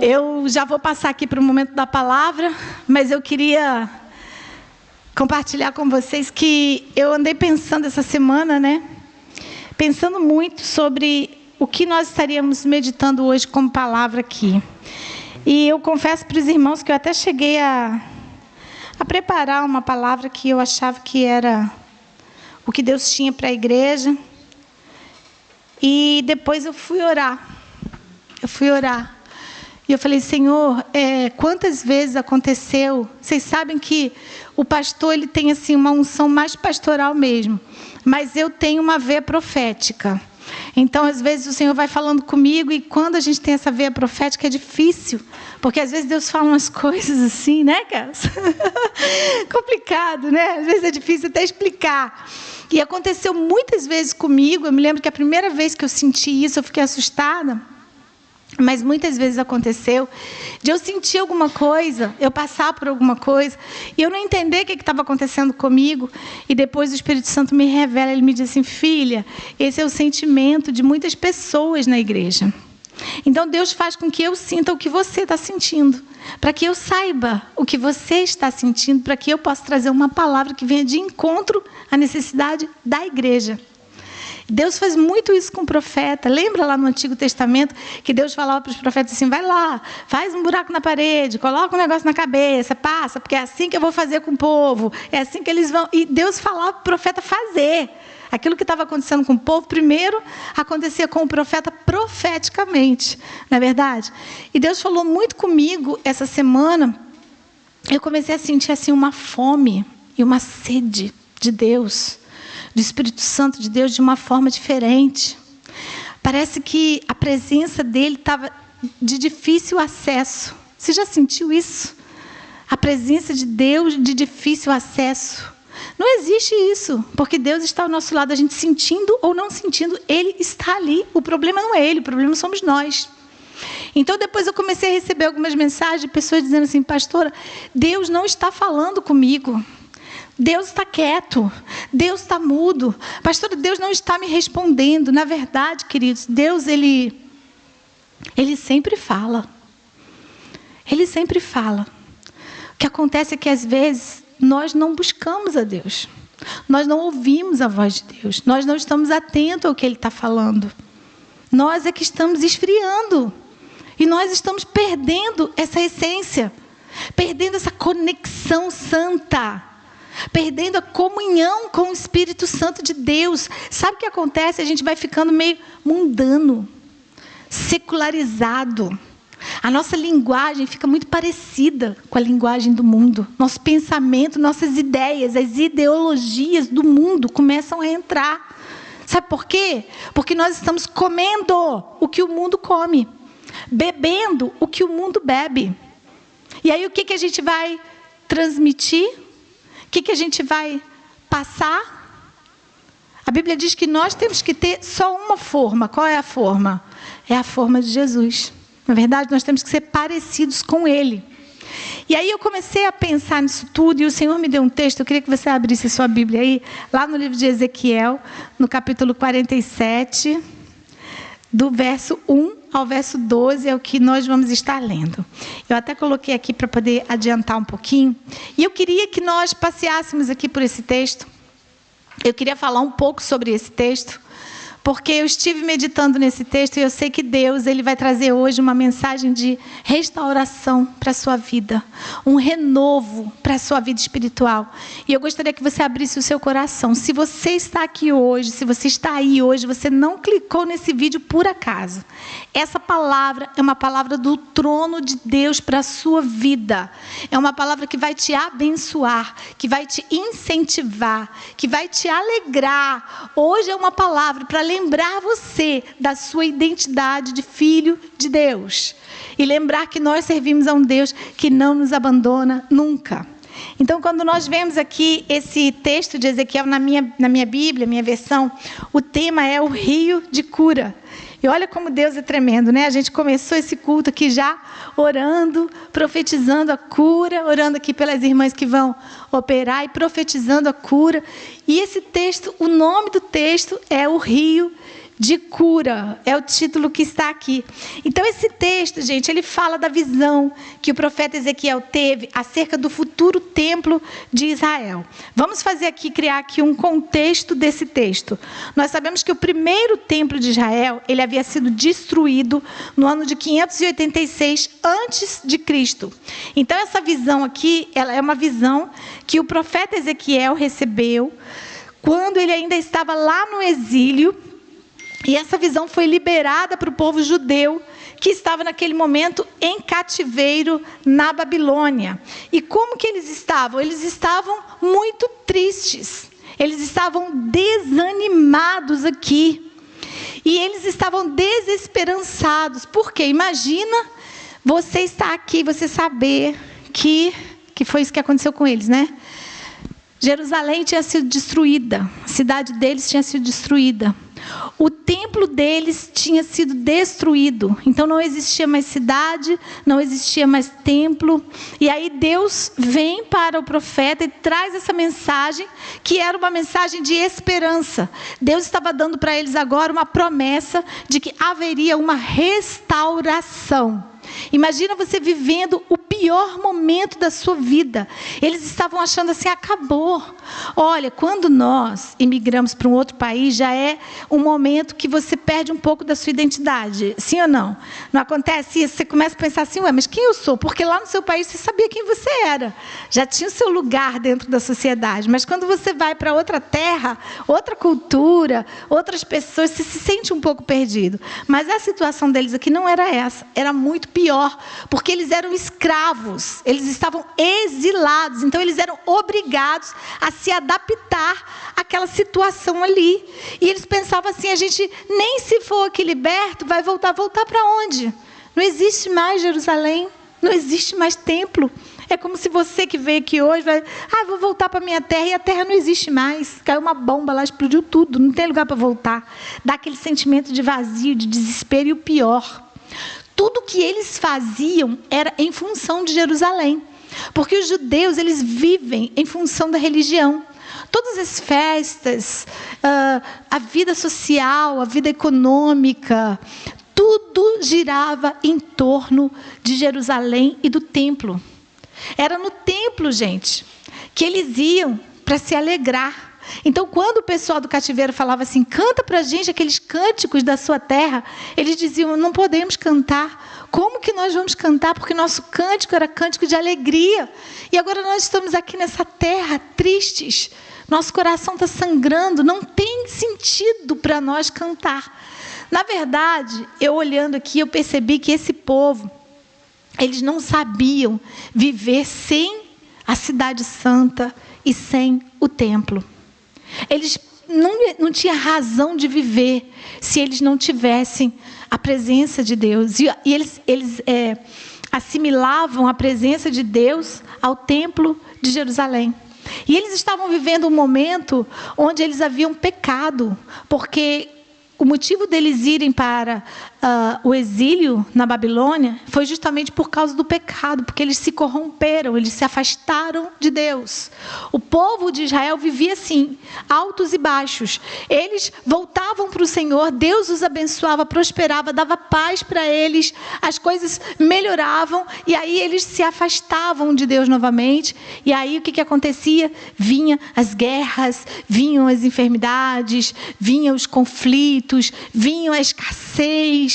Eu já vou passar aqui para o momento da palavra, mas eu queria compartilhar com vocês que eu andei pensando essa semana, pensando muito sobre o que nós estaríamos meditando hoje como palavra aqui. E eu confesso para os irmãos que eu até cheguei a preparar uma palavra que eu achava que era o que Deus tinha para a igreja. E depois eu fui orar. E eu falei, Senhor, quantas vezes aconteceu? Vocês sabem que o pastor ele tem assim, uma unção mais pastoral mesmo. Mas eu tenho uma veia profética. Então, às vezes, o Senhor vai falando comigo e quando a gente tem essa veia profética é difícil. Porque, às vezes, Deus fala umas coisas assim, né, Carlos? Complicado, né? Às vezes é difícil até explicar. E aconteceu muitas vezes comigo. Eu me lembro que a primeira vez que eu senti isso, eu fiquei assustada. Mas muitas vezes aconteceu de eu sentir alguma coisa, eu passar por alguma coisa, e eu não entender o que estava acontecendo comigo, e depois o Espírito Santo me revela, ele me diz assim, filha, esse é o sentimento de muitas pessoas na igreja. Então Deus faz com que eu sinta o que você está sentindo, para que eu saiba o que você está sentindo, para que eu possa trazer uma palavra que venha de encontro à necessidade da igreja. Deus faz muito isso com o profeta. Lembra lá no Antigo Testamento que Deus falava para os profetas assim, vai lá, faz um buraco na parede, coloca um negócio na cabeça, passa, porque é assim que eu vou fazer com o povo, é assim que eles vão. E Deus falava para o profeta fazer. Aquilo que estava acontecendo com o povo, primeiro acontecia com o profeta profeticamente, não é verdade? E Deus falou muito comigo essa semana, eu comecei a sentir assim uma fome e uma sede de Deus, do Espírito Santo de Deus de uma forma diferente. Parece que a presença dele estava de difícil acesso. Você já sentiu isso? A presença de Deus de difícil acesso. Não existe isso, porque Deus está ao nosso lado, a gente sentindo ou não sentindo, Ele está ali. O problema não é Ele, o problema somos nós. Então, depois eu comecei a receber algumas mensagens de pessoas dizendo assim, pastora, Deus não está falando comigo. Deus está quieto, Deus está mudo. Pastora, Deus não está me respondendo. Na verdade, queridos, Deus, Ele sempre fala. Ele sempre fala. O que acontece é que, às vezes, nós não buscamos a Deus. Nós não ouvimos a voz de Deus. Nós não estamos atentos ao que Ele está falando. Nós é que estamos esfriando. E nós estamos perdendo essa essência. Perdendo essa conexão santa. Perdendo a comunhão com o Espírito Santo de Deus. Sabe o que acontece? A gente vai ficando meio mundano, secularizado. A nossa linguagem fica muito parecida com a linguagem do mundo. Nosso pensamento, nossas ideias, as ideologias do mundo começam a entrar. Sabe por quê? Porque nós estamos comendo o que o mundo come, bebendo o que o mundo bebe. E aí o que a gente vai transmitir? O que a gente vai passar? A Bíblia diz que nós temos que ter só uma forma. Qual é a forma? É a forma de Jesus. Na verdade, nós temos que ser parecidos com Ele. E aí eu comecei a pensar nisso tudo, e o Senhor me deu um texto, eu queria que você abrisse a sua Bíblia aí, lá no livro de Ezequiel, no capítulo 47, do verso 1 ao verso 12, é o que nós vamos estar lendo. Eu até coloquei aqui para poder adiantar um pouquinho. E eu queria que nós passeássemos aqui por esse texto. Eu queria falar um pouco sobre esse texto, porque eu estive meditando nesse texto e eu sei que Deus ele vai trazer hoje uma mensagem de restauração para a sua vida, um renovo para a sua vida espiritual. E eu gostaria que você abrisse o seu coração. Se você está aqui hoje, se você está aí hoje, você não clicou nesse vídeo por acaso. Essa palavra é uma palavra do trono de Deus para a sua vida. É uma palavra que vai te abençoar, que vai te incentivar, que vai te alegrar. Hoje é uma palavra para lembrar você da sua identidade de filho de Deus. E lembrar que nós servimos a um Deus que não nos abandona nunca. Então, quando nós vemos aqui esse texto de Ezequiel na minha Bíblia, minha versão, o tema é o rio de cura. E olha como Deus é tremendo, né? A gente começou esse culto aqui já orando, profetizando a cura, orando aqui pelas irmãs que vão operar e profetizando a cura. E esse texto, o nome do texto é o rio de cura, é o título que está aqui. Então esse texto, gente, ele fala da visão que o profeta Ezequiel teve acerca do futuro templo de Israel. Vamos criar aqui um contexto desse texto. Nós sabemos que o primeiro templo de Israel, ele havia sido destruído no ano de 586 antes de Cristo. Então essa visão aqui, ela é uma visão que o profeta Ezequiel recebeu quando ele ainda estava lá no exílio. E essa visão foi liberada para o povo judeu que estava naquele momento em cativeiro na Babilônia. E como que eles estavam? Eles estavam muito tristes. Eles estavam desanimados aqui. E eles estavam desesperançados. Por quê? Imagina você estar aqui, você saber que foi isso que aconteceu com eles, né? Jerusalém tinha sido destruída. A cidade deles tinha sido destruída. O templo deles tinha sido destruído. Então não existia mais cidade, não existia mais templo. E aí Deus vem para o profeta e traz essa mensagem, que era uma mensagem de esperança. Deus estava dando para eles agora uma promessa de que haveria uma restauração. Imagina você vivendo o pior momento da sua vida. Eles estavam achando assim, acabou. Olha, quando nós imigramos para um outro país, já é um momento que você perde um pouco da sua identidade. Sim ou não? Não acontece isso? Você começa a pensar assim, ué, mas quem eu sou? Porque lá no seu país você sabia quem você era. Já tinha o seu lugar dentro da sociedade. Mas quando você vai para outra terra, outra cultura, outras pessoas, você se sente um pouco perdido. Mas a situação deles aqui não era essa. Era muito pior, porque eles eram escravos, eles estavam exilados, então eles eram obrigados a se adaptar àquela situação ali. E eles pensavam assim, a gente nem se for aqui liberto, vai voltar para onde? Não existe mais Jerusalém, não existe mais templo. É como se você que veio aqui hoje, vou voltar para a minha terra, e a terra não existe mais. Caiu uma bomba lá, explodiu tudo, não tem lugar para voltar. Dá aquele sentimento de vazio, de desespero, e o pior, tudo que eles faziam era em função de Jerusalém. Porque os judeus, eles vivem em função da religião. Todas as festas, a vida social, a vida econômica, tudo girava em torno de Jerusalém e do templo. Era no templo, gente, que eles iam para se alegrar. Então, quando o pessoal do cativeiro falava assim, canta para a gente aqueles cânticos da sua terra, eles diziam, não podemos cantar. Como que nós vamos cantar? Porque nosso cântico era cântico de alegria. E agora nós estamos aqui nessa terra, tristes. Nosso coração está sangrando, não tem sentido para nós cantar. Na verdade, eu olhando aqui, eu percebi que esse povo, eles não sabiam viver sem a cidade santa e sem o templo. Eles não tinham razão de viver se eles não tivessem a presença de Deus. E eles assimilavam a presença de Deus ao templo de Jerusalém. E eles estavam vivendo um momento onde eles haviam pecado, porque o motivo deles irem para o exílio na Babilônia foi justamente por causa do pecado, porque eles se corromperam, eles se afastaram de Deus. O povo de Israel vivia assim, altos e baixos. Eles voltavam para o Senhor, Deus os abençoava, prosperava, dava paz para eles, as coisas melhoravam, e aí eles se afastavam de Deus novamente. E aí o que acontecia? Vinham as guerras, vinham as enfermidades, vinham os conflitos, vinham a escassez.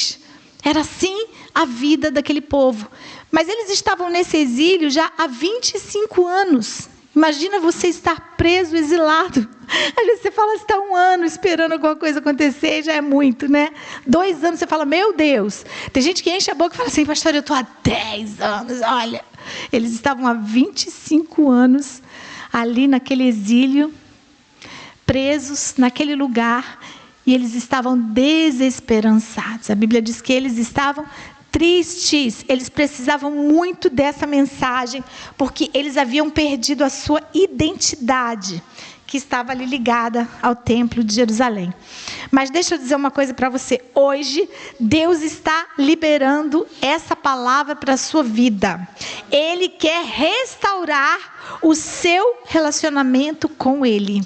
Era assim a vida daquele povo. Mas eles estavam nesse exílio já há 25 anos. Imagina você estar preso, exilado. Às vezes você fala, está 1 ano esperando alguma coisa acontecer, já é muito, né? 2 anos, você fala, meu Deus. Tem gente que enche a boca e fala assim, pastor, eu estou há 10 anos, olha. Eles estavam há 25 anos ali naquele exílio, presos naquele lugar, e eles estavam desesperançados. A Bíblia diz que eles estavam tristes. Eles precisavam muito dessa mensagem, porque eles haviam perdido a sua identidade, que estava ali ligada ao templo de Jerusalém. Mas deixa eu dizer uma coisa para você. Hoje, Deus está liberando essa palavra para a sua vida. Ele quer restaurar o seu relacionamento com Ele.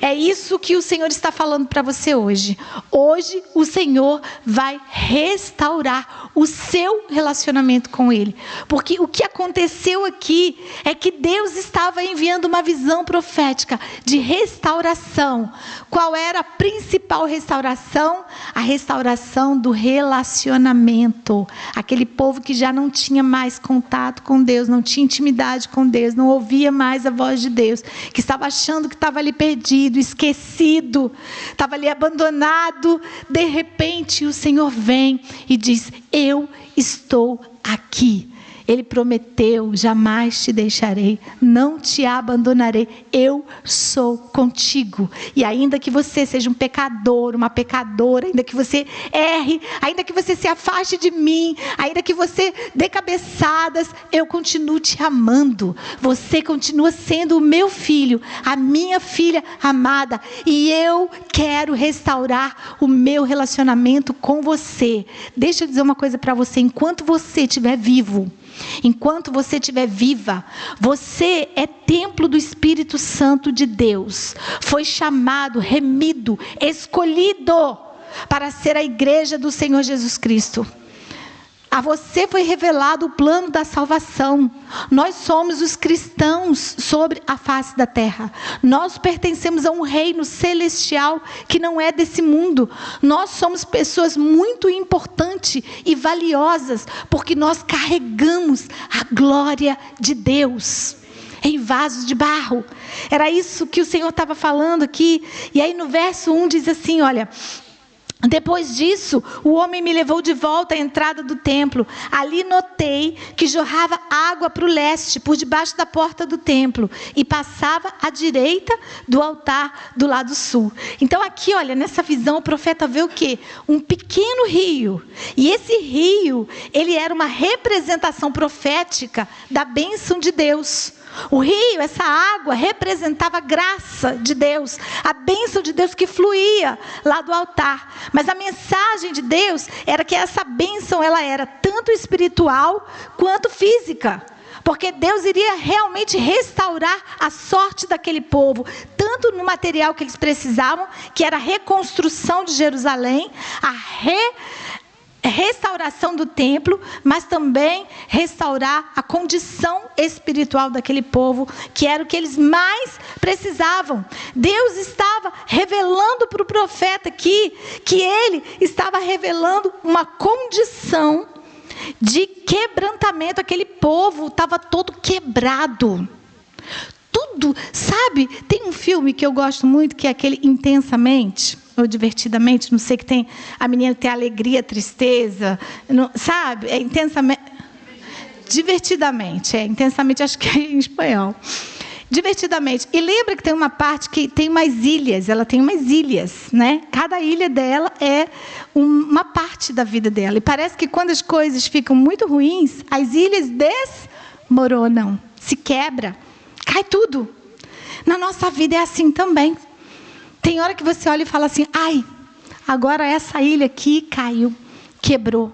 É isso que o Senhor está falando para você hoje. Hoje o Senhor vai restaurar o seu relacionamento com Ele. Porque o que aconteceu aqui é que Deus estava enviando uma visão profética de restauração. Qual era a principal restauração? A restauração do relacionamento. Aquele povo que já não tinha mais contato com Deus, não tinha intimidade com Deus, não ouvia mais a voz de Deus, que estava achando que estava ali perdido, esquecido, estava ali abandonado. De repente o Senhor vem e diz: eu estou aqui. Ele prometeu: jamais te deixarei, não te abandonarei, eu sou contigo. E ainda que você seja um pecador, uma pecadora, ainda que você erre, ainda que você se afaste de mim, ainda que você dê cabeçadas, eu continuo te amando. Você continua sendo o meu filho, a minha filha amada, e eu quero restaurar o meu relacionamento com você. Deixa eu dizer uma coisa para você: enquanto você estiver vivo, enquanto você estiver viva, você é templo do Espírito Santo de Deus. Foi chamado, remido, escolhido para ser a igreja do Senhor Jesus Cristo. A você foi revelado o plano da salvação. Nós somos os cristãos sobre a face da terra. Nós pertencemos a um reino celestial que não é desse mundo. Nós somos pessoas muito importantes e valiosas, porque nós carregamos a glória de Deus em vasos de barro. Era isso que o Senhor estava falando aqui. E aí no verso 1 diz assim, olha: depois disso, o homem me levou de volta à entrada do templo. Ali notei que jorrava água para o leste, por debaixo da porta do templo, e passava à direita do altar do lado sul. Então aqui, olha, nessa visão o profeta vê o quê? Um pequeno rio. E esse rio, ele era uma representação profética da bênção de Deus. O rio, essa água, representava a graça de Deus, a bênção de Deus que fluía lá do altar. Mas a mensagem de Deus era que essa bênção, ela era tanto espiritual quanto física. Porque Deus iria realmente restaurar a sorte daquele povo, tanto no material que eles precisavam, que era a reconstrução de Jerusalém, a restauração do templo, mas também restaurar a condição espiritual daquele povo, que era o que eles mais precisavam. Deus estava revelando para o profeta aqui, que ele estava revelando uma condição de quebrantamento. Aquele povo estava todo quebrado. Tudo, sabe? Tem um filme que eu gosto muito, que é aquele Intensamente, ou Divertidamente, não sei, que tem a menina que tem alegria, tristeza, não, sabe? É Intensamente. Divertidamente, Intensamente, acho que é em espanhol. Divertidamente. E lembra que tem uma parte que tem umas ilhas, ela tem umas ilhas, né? Cada ilha dela é uma parte da vida dela. E parece que quando as coisas ficam muito ruins, as ilhas desmoronam, se quebra, cai tudo. Na nossa vida é assim também. Tem hora que você olha e fala assim: ai, agora essa ilha aqui caiu, quebrou.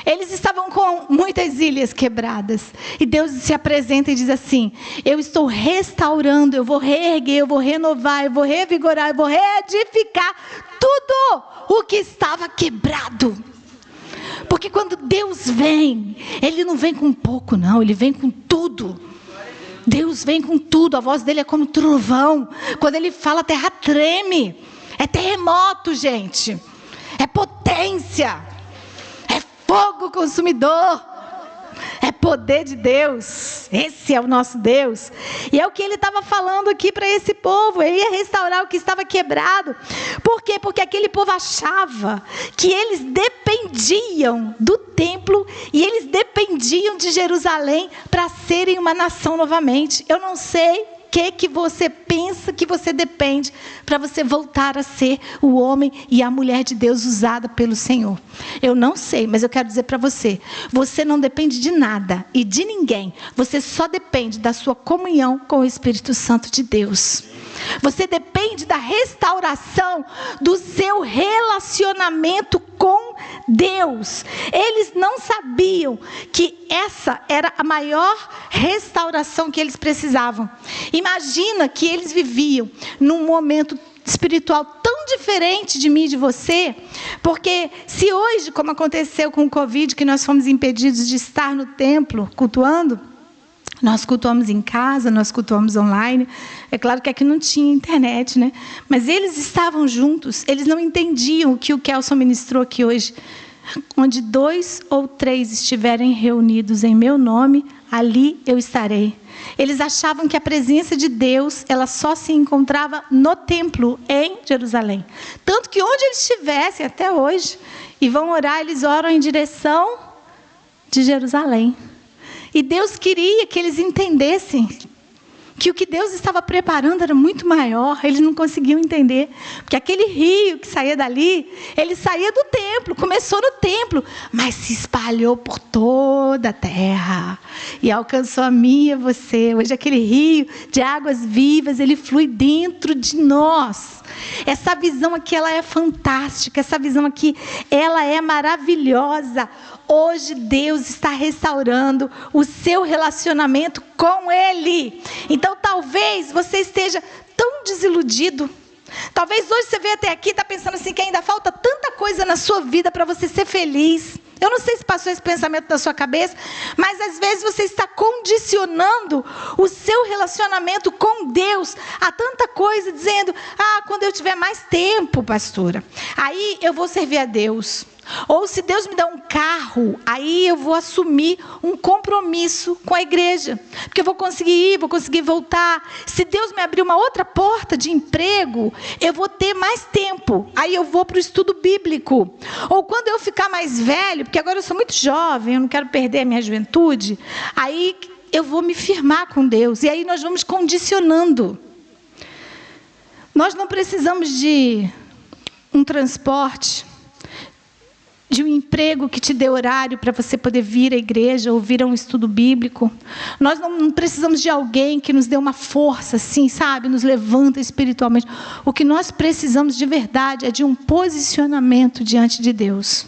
Eles estavam com muitas ilhas quebradas. E Deus se apresenta e diz assim: eu estou restaurando, eu vou reerguer, eu vou renovar, eu vou revigorar, eu vou reedificar tudo o que estava quebrado. Porque quando Deus vem, Ele não vem com pouco não, Ele vem com tudo. Deus vem com tudo, a voz dele é como trovão. Quando ele fala, a terra treme. É terremoto, gente. É potência. É fogo consumidor. É poder de Deus. Esse é o nosso Deus. E é o que ele estava falando aqui para esse povo. Ele ia restaurar o que estava quebrado. Por quê? Porque aquele povo achava que eles dependiam do templo e eles dependiam de Jerusalém para serem uma nação novamente. Eu não sei o que você pensa que você depende para você voltar a ser o homem e a mulher de Deus usada pelo Senhor. Eu não sei, mas eu quero dizer para você: você não depende de nada e de ninguém. Você só depende da sua comunhão com o Espírito Santo de Deus. Você depende da restauração do seu relacionamento com Deus. Eles não sabiam que essa era a maior restauração que eles precisavam. Imagina que eles viviam num momento espiritual tão diferente de mim e de você, porque se hoje, como aconteceu com o Covid, que nós fomos impedidos de estar no templo cultuando, nós cultuamos em casa, nós cultuamos online. É claro que aqui não tinha internet, né? Mas eles estavam juntos, eles não entendiam o que o Kelson ministrou aqui hoje. Onde 2 ou 3 estiverem reunidos em meu nome, ali eu estarei. Eles achavam que a presença de Deus, ela só se encontrava no templo, em Jerusalém. Tanto que onde eles estivessem, até hoje, e vão orar, eles oram em direção de Jerusalém. E Deus queria que eles entendessem que o que Deus estava preparando era muito maior. Eles não conseguiam entender. Porque aquele rio que saía dali, ele saía do templo, começou no templo, mas se espalhou por toda a terra. E alcançou a mim e a você. Hoje aquele rio de águas vivas, ele flui dentro de nós. Essa visão aqui, ela é fantástica. Essa visão aqui, ela é maravilhosa. Hoje Deus está restaurando o seu relacionamento com Ele. Então talvez você esteja tão desiludido. Talvez hoje você veio até aqui e está pensando assim que ainda falta tanta coisa na sua vida para você ser feliz. Eu não sei se passou esse pensamento na sua cabeça, mas às vezes você está condicionando o seu relacionamento com Deus a tanta coisa, dizendo, quando eu tiver mais tempo, pastora, aí eu vou servir a Deus. Ou se Deus me dá um carro, aí eu vou assumir um compromisso com a igreja. Porque eu vou conseguir ir, vou conseguir voltar. Se Deus me abrir uma outra porta de emprego, eu vou ter mais tempo. Aí eu vou para o estudo bíblico. Ou quando eu ficar mais velho, porque agora eu sou muito jovem, eu não quero perder a minha juventude, aí eu vou me firmar com Deus. E aí nós vamos condicionando. Nós não precisamos de um transporte, de um emprego que te dê horário para você poder vir à igreja ou vir a um estudo bíblico. Nós não precisamos de alguém que nos dê uma força, assim, sabe? Nos levanta espiritualmente. O que nós precisamos de verdade é de um posicionamento diante de Deus.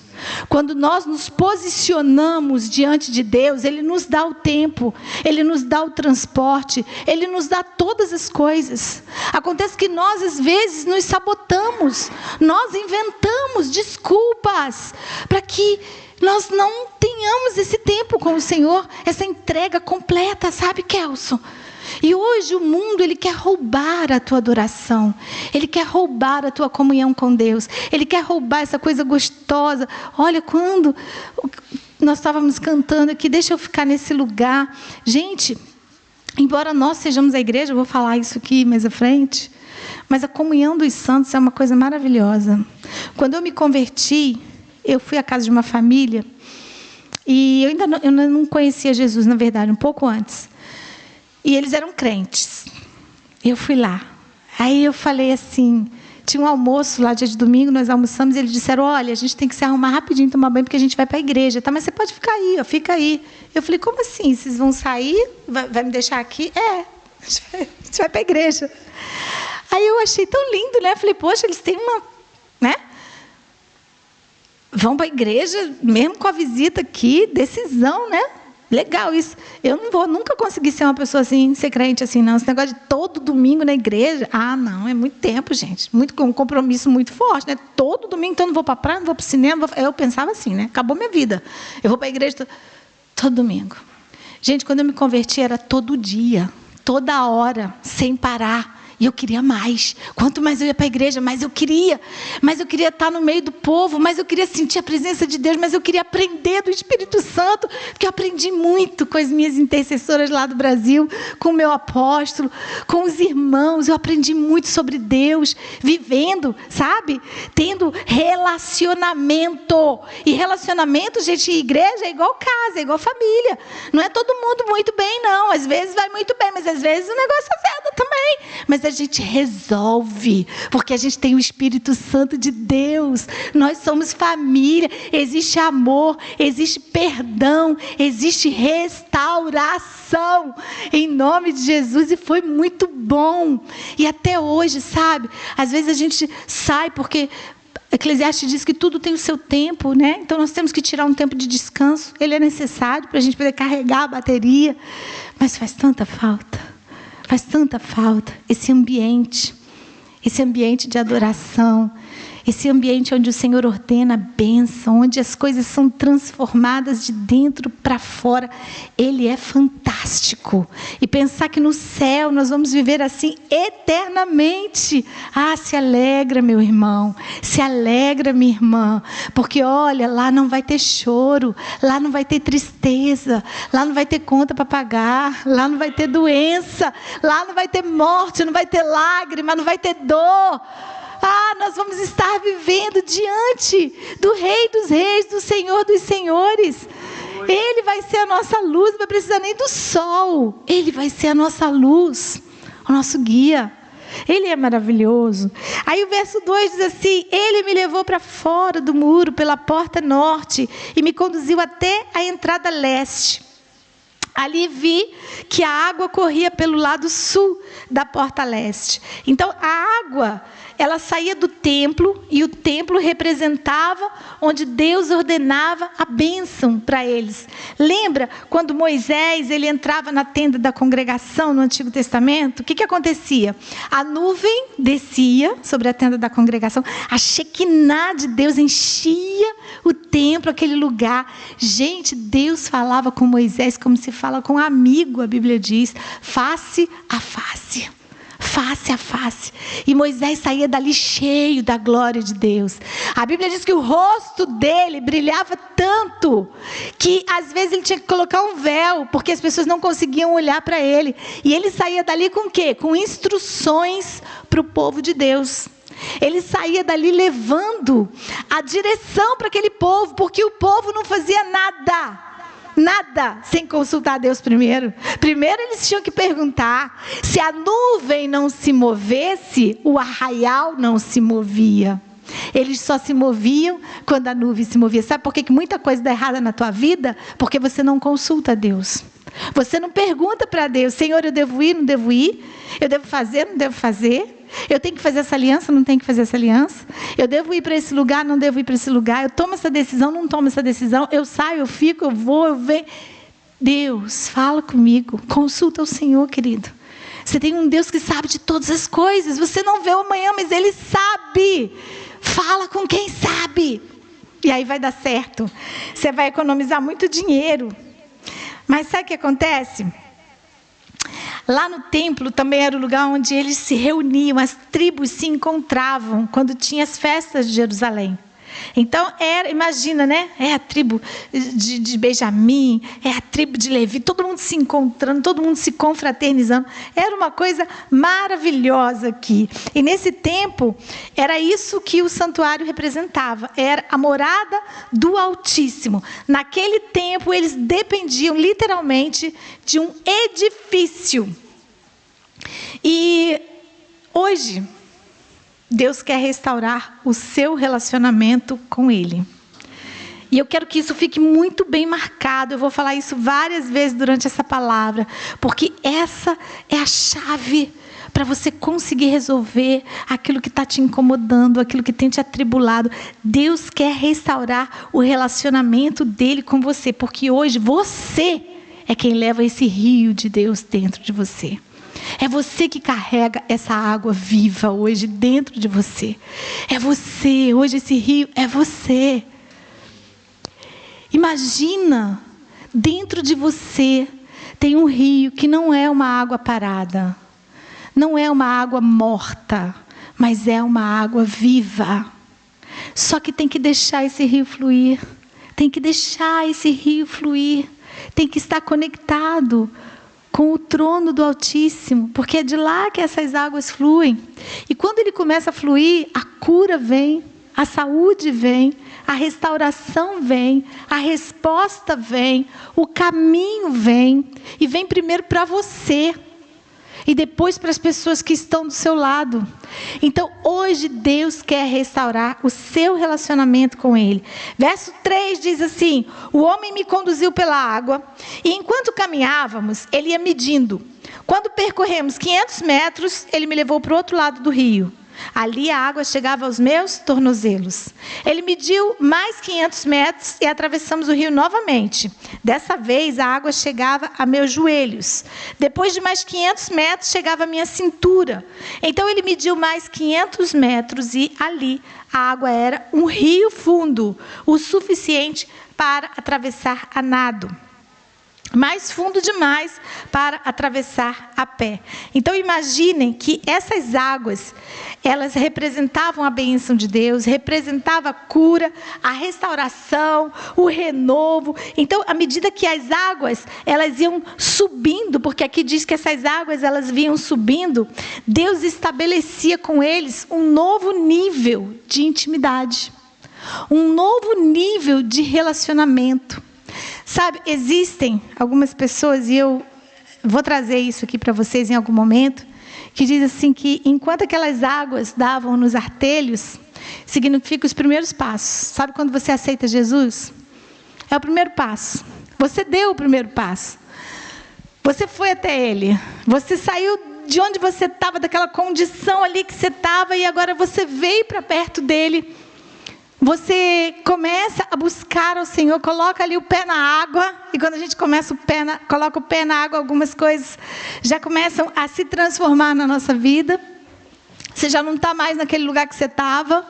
Quando nós nos posicionamos diante de Deus, Ele nos dá o tempo, Ele nos dá o transporte, Ele nos dá todas as coisas. Acontece que nós, às vezes, nos sabotamos, nós inventamos desculpas para que nós não tenhamos esse tempo com o Senhor, essa entrega completa, sabe, Kelson? E hoje o mundo, ele quer roubar a tua adoração. Ele quer roubar a tua comunhão com Deus. Ele quer roubar essa coisa gostosa. Olha, quando nós estávamos cantando aqui, deixa eu ficar nesse lugar. Gente, embora nós sejamos a igreja, eu vou falar isso aqui mais à frente, mas a comunhão dos santos é uma coisa maravilhosa. Quando eu me converti, eu fui à casa de uma família, e eu não conhecia Jesus, na verdade, um pouco antes. E eles eram crentes. Eu fui lá. Aí eu falei assim, tinha um almoço lá dia de domingo, nós almoçamos, e eles disseram, olha, a gente tem que se arrumar rapidinho, tomar banho, porque a gente vai para a igreja. Tá, mas você pode ficar aí, ó, fica aí. Eu falei, como assim? Vocês vão sair? Vai me deixar aqui? A gente vai para a igreja. Aí eu achei tão lindo, né? Falei, poxa, eles têm uma... né? Vão para a igreja, mesmo com a visita aqui, decisão, né? Legal isso. Eu não vou nunca conseguir ser uma pessoa assim, ser crente assim, não. Esse negócio de todo domingo na igreja. Não, é muito tempo, gente. Um compromisso muito forte, né? Todo domingo, então não vou para a praia, não vou para o cinema. Eu pensava assim, né? Acabou minha vida. Eu vou para a igreja todo domingo. Gente, quando eu me converti, era todo dia, toda hora, sem parar. E eu queria mais. Quanto mais eu ia para a igreja, mais eu queria. Mais eu queria estar no meio do povo, mais eu queria sentir a presença de Deus, mais eu queria aprender do Espírito Santo, porque eu aprendi muito com as minhas intercessoras lá do Brasil, com o meu apóstolo, com os irmãos. Eu aprendi muito sobre Deus, vivendo, sabe? Tendo relacionamento. E relacionamento, gente, igreja é igual casa, é igual família. Não é todo mundo muito bem, não. Às vezes vai muito bem, mas às vezes o negócio azeda também. Mas a gente resolve, porque a gente tem o Espírito Santo de Deus. Nós somos família, existe amor, existe perdão, existe restauração, em nome de Jesus, e foi muito bom. E até hoje, sabe, às vezes a gente sai porque Eclesiastes diz que tudo tem o seu tempo, né? Então nós temos que tirar um tempo de descanso. Ele é necessário para a gente poder carregar a bateria. Mas faz tanta falta esse ambiente de adoração, esse ambiente onde o Senhor ordena a bênção, onde as coisas são transformadas de dentro para fora. Ele é fantástico. E pensar que no céu nós vamos viver assim eternamente. Se alegra, meu irmão. Se alegra, minha irmã. Porque olha, lá não vai ter choro. Lá não vai ter tristeza. Lá não vai ter conta para pagar. Lá não vai ter doença. Lá não vai ter morte. Não vai ter lágrima. Não vai ter dor. Nós vamos estar vivendo diante do Rei dos Reis, do Senhor dos Senhores. Ele vai ser a nossa luz, não vai precisar nem do sol. Ele vai ser a nossa luz, o nosso guia. Ele é maravilhoso. Aí o verso 2 diz assim: ele me levou para fora do muro, pela porta norte, e me conduziu até a entrada leste. Ali vi que a água corria pelo lado sul da porta leste. Então a água, ela saía do templo, e o templo representava onde Deus ordenava a bênção para eles. Lembra quando Moisés ele entrava na tenda da congregação no Antigo Testamento? O que acontecia? A nuvem descia sobre a tenda da congregação, a Shekinah de Deus enchia o templo, aquele lugar. Gente, Deus falava com Moisés como se fala com um amigo, a Bíblia diz, face a face. Face a face. E Moisés saía dali cheio da glória de Deus. A Bíblia diz que o rosto dele brilhava tanto que às vezes ele tinha que colocar um véu, porque as pessoas não conseguiam olhar para ele. E ele saía dali com o quê? Com instruções para o povo de Deus. Ele saía dali levando a direção para aquele povo, porque o povo não fazia nada sem consultar a Deus primeiro. Primeiro eles tinham que perguntar. Se a nuvem não se movesse, o arraial não se movia. Eles só se moviam quando a nuvem se movia. Sabe por que muita coisa dá errada na tua vida? Porque você não consulta a Deus. Você não pergunta para Deus: Senhor, eu devo ir, não devo ir? Eu devo fazer, não devo fazer? Eu tenho que fazer essa aliança, não tenho que fazer essa aliança? Eu devo ir para esse lugar, não devo ir para esse lugar? Eu tomo essa decisão, não tomo essa decisão? Eu saio, eu fico, eu vou, eu venho? Deus, fala comigo. Consulta o Senhor, querido. Você tem um Deus que sabe de todas as coisas. Você não vê o amanhã, mas Ele sabe. Fala com quem sabe. E aí vai dar certo. Você vai economizar muito dinheiro. Mas sabe o que acontece? Lá no templo também era o lugar onde eles se reuniam, as tribos se encontravam quando tinha as festas de Jerusalém. Então, imagina, né? É a tribo de Benjamim, é a tribo de Levi, todo mundo se encontrando, todo mundo se confraternizando. Era uma coisa maravilhosa aqui. E nesse tempo, era isso que o santuário representava. Era a morada do Altíssimo. Naquele tempo, eles dependiam literalmente de um edifício. E hoje, Deus quer restaurar o seu relacionamento com Ele. E eu quero que isso fique muito bem marcado. Eu vou falar isso várias vezes durante essa palavra, porque essa é a chave para você conseguir resolver aquilo que está te incomodando, aquilo que tem te atribulado. Deus quer restaurar o relacionamento dele com você, porque hoje você é quem leva esse rio de Deus dentro de você. É você que carrega essa água viva hoje dentro de você. É você, hoje esse rio é você. Imagina, dentro de você tem um rio que não é uma água parada. Não é uma água morta, mas é uma água viva. Só que tem que deixar esse rio fluir. Tem que deixar esse rio fluir. Tem que estar conectado com o trono do Altíssimo, porque é de lá que essas águas fluem. E quando ele começa a fluir, a cura vem, a saúde vem, a restauração vem, a resposta vem, o caminho vem, e vem primeiro para você, e depois para as pessoas que estão do seu lado. Então, hoje Deus quer restaurar o seu relacionamento com Ele. Verso 3 diz assim: o homem me conduziu pela água, e enquanto caminhávamos, ele ia medindo. Quando percorremos 500 metros, ele me levou para o outro lado do rio. Ali a água chegava aos meus tornozelos. Ele mediu mais 500 metros e atravessamos o rio novamente. Dessa vez a água chegava a meus joelhos. Depois de mais 500 metros chegava a minha cintura. Então ele mediu mais 500 metros e ali a água era um rio fundo, o suficiente para atravessar a nado. Mais fundo demais para atravessar a pé. Então imaginem que essas águas, elas representavam a bênção de Deus, representavam a cura, a restauração, o renovo. Então, à medida que as águas, elas iam subindo, porque aqui diz que essas águas, elas vinham subindo, Deus estabelecia com eles um novo nível de intimidade, um novo nível de relacionamento. Sabe, existem algumas pessoas, e eu vou trazer isso aqui para vocês em algum momento, que diz assim que enquanto aquelas águas davam nos artelhos, significa os primeiros passos. Sabe quando você aceita Jesus? É o primeiro passo. Você deu o primeiro passo. Você foi até Ele. Você saiu de onde você estava, daquela condição ali que você estava, e agora você veio para perto dEle. Você começa a buscar ao Senhor, coloca ali o pé na água, e quando a gente coloca o pé na água, algumas coisas já começam a se transformar na nossa vida. Você já não está mais naquele lugar que você estava.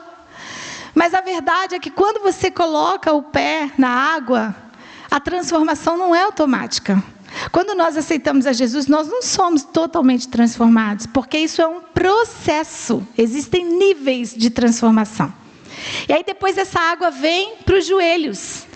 Mas a verdade é que quando você coloca o pé na água, a transformação não é automática. Quando nós aceitamos a Jesus, nós não somos totalmente transformados, porque isso é um processo. Existem níveis de transformação. E aí depois essa água vem para os joelhos.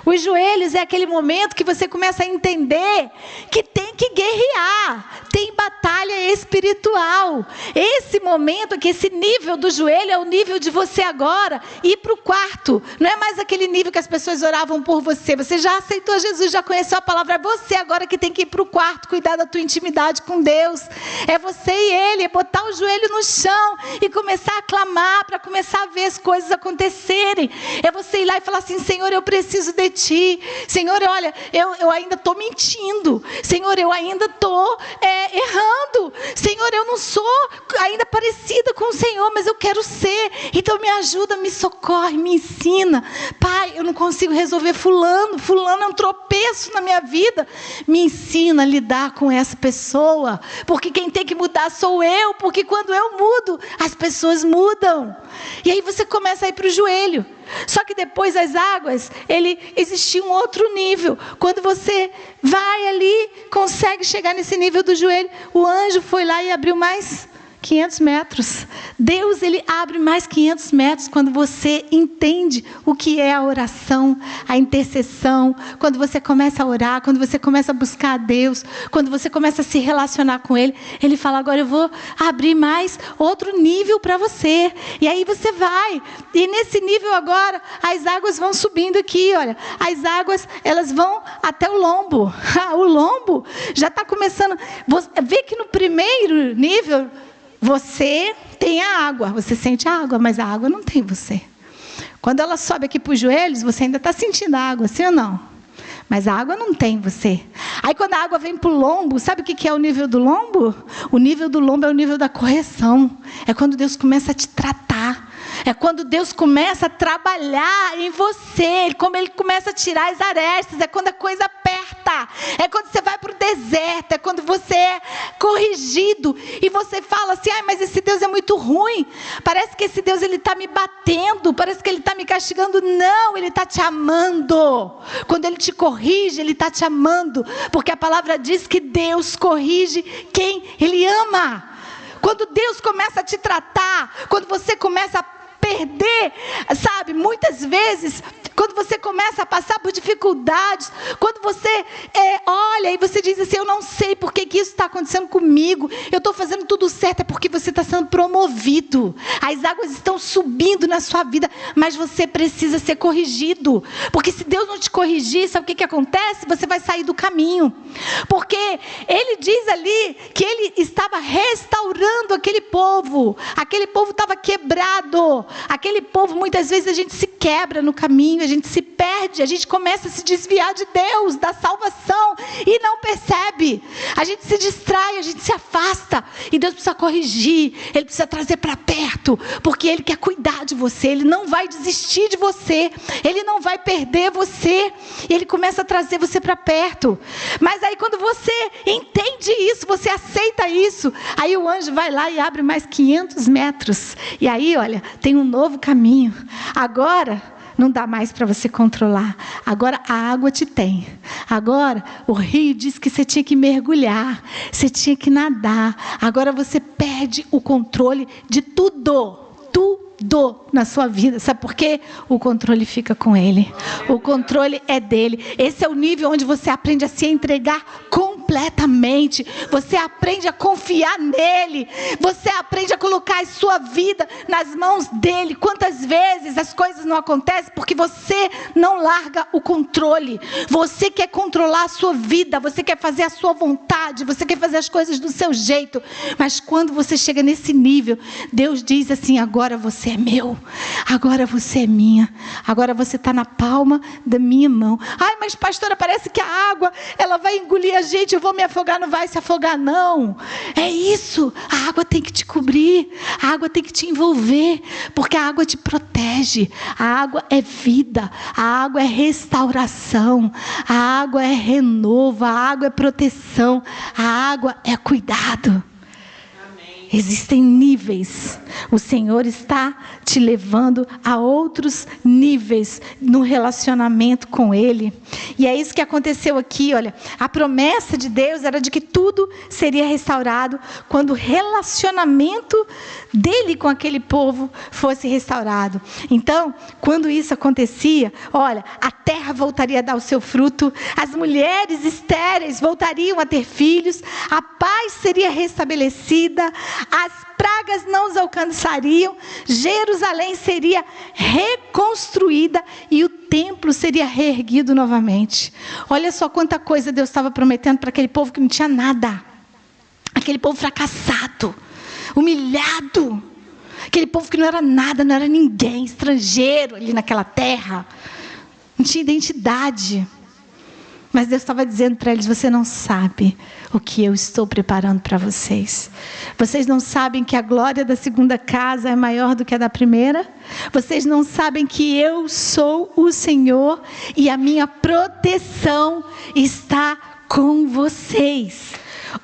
Os joelhos é aquele momento que você começa a entender que tem que guerrear, tem batalha espiritual. Esse momento, que esse nível do joelho é o nível de você agora ir para o quarto. Não é mais aquele nível que as pessoas oravam por você. Você já aceitou Jesus, já conheceu a palavra. É você agora que tem que ir para o quarto, cuidar da tua intimidade com Deus. É você e Ele, é botar o joelho no chão e começar a clamar, para começar a ver as coisas acontecerem. É você ir lá e falar assim: Senhor, eu preciso de Ti. Senhor, olha, eu ainda estou mentindo. Senhor, eu ainda estou errando. Senhor, eu não sou ainda parecida com o Senhor, mas eu quero ser. Então me ajuda, me socorre, me ensina. Pai, eu não consigo resolver fulano é um tropeço na minha vida. Me ensina a lidar com essa pessoa, porque quem tem que mudar sou eu, porque quando eu mudo, as pessoas mudam. E aí você começa a ir para o joelho. Só que depois das águas, existia um outro nível. Quando você vai ali, consegue chegar nesse nível do joelho, o anjo foi lá e abriu mais 500 metros. Deus, Ele abre mais 500 metros quando você entende o que é a oração, a intercessão. Quando você começa a orar, quando você começa a buscar a Deus, quando você começa a se relacionar com Ele, Ele fala: agora eu vou abrir mais outro nível para você. E aí você vai. E nesse nível agora, as águas vão subindo aqui, olha. As águas, elas vão até o lombo. O lombo já está começando. Vê que no primeiro nível, você tem a água, você sente a água, mas a água não tem você. Quando ela sobe aqui para os joelhos, você ainda está sentindo a água, sim ou não? Mas a água não tem você. Aí quando a água vem para o lombo, sabe o que é o nível do lombo? O nível do lombo é o nível da correção. É quando Deus começa a te tratar. É quando Deus começa a trabalhar em você, como Ele começa a tirar as arestas, é quando a coisa aperta, é quando você vai para o deserto, é quando você é corrigido, e você fala assim: ai, mas esse Deus é muito ruim, parece que esse Deus está me batendo, parece que Ele está me castigando. Não, Ele está te amando. Quando Ele te corrige, Ele está te amando, porque a palavra diz que Deus corrige quem Ele ama. Quando Deus começa a te tratar, quando você começa a perder, sabe, muitas vezes, quando você começa a passar por dificuldades, quando você olha e você diz assim: eu não sei por que isso está acontecendo comigo, eu estou fazendo tudo certo, é porque você está sendo promovido, as águas estão subindo na sua vida, mas você precisa ser corrigido, porque se Deus não te corrigir, sabe o que acontece? Você vai sair do caminho, porque Ele diz ali que Ele estava restaurando aquele povo estava quebrado, aquele povo, muitas vezes a gente se quebra no caminho, a gente se perde, a gente começa a se desviar de Deus, da salvação, e não percebe. A gente se distrai, a gente se afasta. E Deus precisa corrigir, Ele precisa trazer para perto, porque Ele quer cuidar de você. Ele não vai desistir de você, Ele não vai perder você. Ele começa a trazer você para perto. Mas aí quando você entende isso, você aceita isso, aí o anjo vai lá e abre mais 500 metros. E aí, olha, tem um novo caminho. Agora não dá mais para você controlar. Agora a água te tem. Agora o rio diz que você tinha que mergulhar, você tinha que nadar. Agora você perde o controle de tudo na sua vida. Sabe por quê? O controle fica com Ele. O controle é dele. Esse é o nível onde você aprende a se entregar completamente. Você aprende a confiar nele. Você aprende a colocar a sua vida nas mãos dele. Quantas vezes as coisas não acontecem porque você não larga o controle. Você quer controlar a sua vida. Você quer fazer a sua vontade. Você quer fazer as coisas do seu jeito. Mas quando você chega nesse nível, Deus diz assim: agora você é meu, agora você é minha, agora você está na palma da minha mão. Ai, mas pastora, parece que a água, ela vai engolir a gente, eu vou me afogar. Não vai se afogar, não. É isso, a água tem que te cobrir, a água tem que te envolver, porque a água te protege, a água é vida, a água é restauração, a água é renovo, a água é proteção, a água é cuidado. Existem níveis. O Senhor está te levando a outros níveis no relacionamento com Ele. E é isso que aconteceu aqui, olha. A promessa de Deus era de que tudo seria restaurado quando o relacionamento dele com aquele povo fosse restaurado. Então, quando isso acontecia, olha, a terra voltaria a dar o seu fruto, as mulheres estéreis voltariam a ter filhos, a paz seria restabelecida, as pragas não os alcançariam, Jerusalém seria reconstruída e o templo seria reerguido novamente. Olha só quanta coisa Deus estava prometendo para aquele povo que não tinha nada. Aquele povo fracassado, humilhado. Aquele povo que não era nada, não era ninguém, estrangeiro ali naquela terra. Não tinha identidade. Mas Deus estava dizendo para eles: você não sabe o que eu estou preparando para vocês. Vocês não sabem que a glória da segunda casa é maior do que a da primeira? Vocês não sabem que eu sou o Senhor e a minha proteção está com vocês?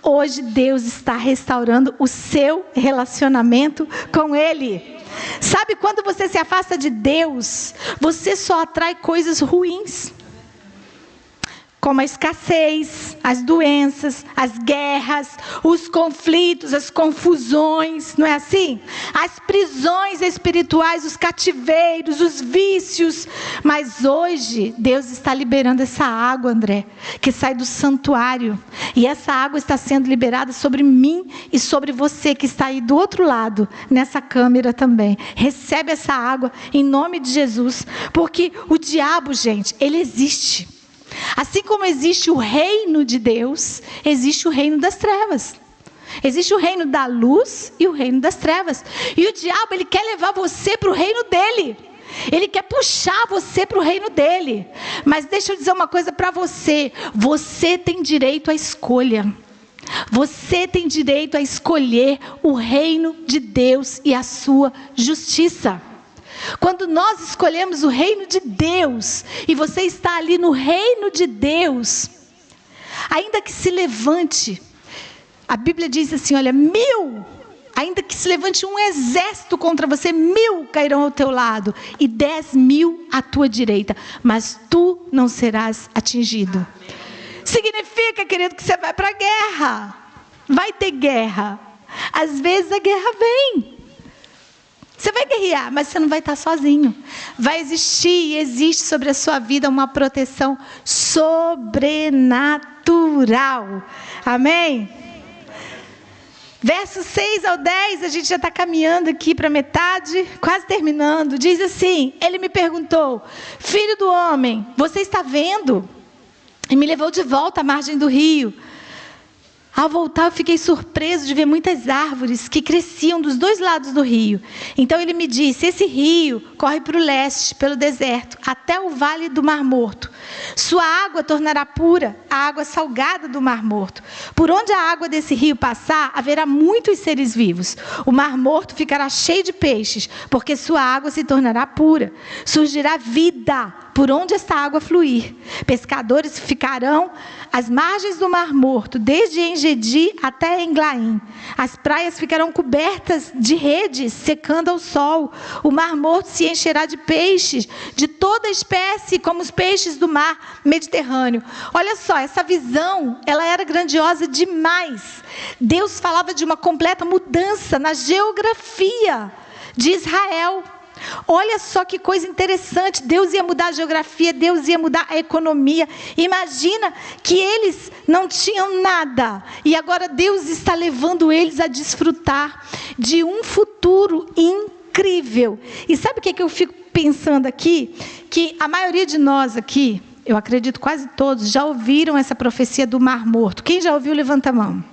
Hoje Deus está restaurando o seu relacionamento com Ele. Sabe, quando você se afasta de Deus, você só atrai coisas ruins. Como a escassez, as doenças, as guerras, os conflitos, as confusões, não é assim? As prisões espirituais, os cativeiros, os vícios. Mas hoje, Deus está liberando essa água, André, que sai do santuário. E essa água está sendo liberada sobre mim e sobre você que está aí do outro lado, nessa câmera também. Recebe essa água em nome de Jesus, porque o diabo, gente, ele existe. Assim como existe o reino de Deus, existe o reino das trevas. Existe o reino da luz e o reino das trevas. E o diabo, ele quer levar você para o reino dele. Ele quer puxar você para o reino dele. Mas deixa eu dizer uma coisa para você. Você tem direito à escolha. Você tem direito a escolher o reino de Deus e a sua justiça. Quando nós escolhemos o reino de Deus, e você está ali no reino de Deus, ainda que se levante, a Bíblia diz assim, olha, 1000, ainda que se levante um exército contra você, 1000 cairão ao teu lado, e 10.000 à tua direita, mas tu não serás atingido. Significa, querido, que você vai para a guerra, vai ter guerra, às vezes a guerra vem. Você vai guerrear, mas você não vai estar sozinho. Vai existir e existe sobre a sua vida uma proteção sobrenatural. Amém? Versos 6 ao 10, a gente já está caminhando aqui para metade, quase terminando. Diz assim, ele me perguntou, filho do homem, você está vendo? E me levou de volta à margem do rio. Ao voltar, eu fiquei surpreso de ver muitas árvores que cresciam dos dois lados do rio. Então ele me disse: esse rio corre para o leste, pelo deserto, até o vale do Mar Morto. Sua água tornará pura a água salgada do Mar Morto. Por onde a água desse rio passar, haverá muitos seres vivos. O Mar Morto ficará cheio de peixes, porque sua água se tornará pura. Surgirá vida por onde esta água fluir. Pescadores ficarão às margens do Mar Morto, desde En-Gedi até Englaim. As praias ficarão cobertas de redes, secando ao sol. O Mar Morto se encherá de peixes, de toda espécie, como os peixes do mar Mediterrâneo. Olha só, essa visão, ela era grandiosa demais. Deus falava de uma completa mudança na geografia de Israel. Olha só que coisa interessante, Deus ia mudar a geografia, Deus ia mudar a economia. Imagina que eles não tinham nada, e agora Deus está levando eles a desfrutar de um futuro incrível. E sabe o que eu fico pensando aqui? Que a maioria de nós aqui, eu acredito quase todos, já ouviram essa profecia do Mar Morto. Quem já ouviu, levanta a mão.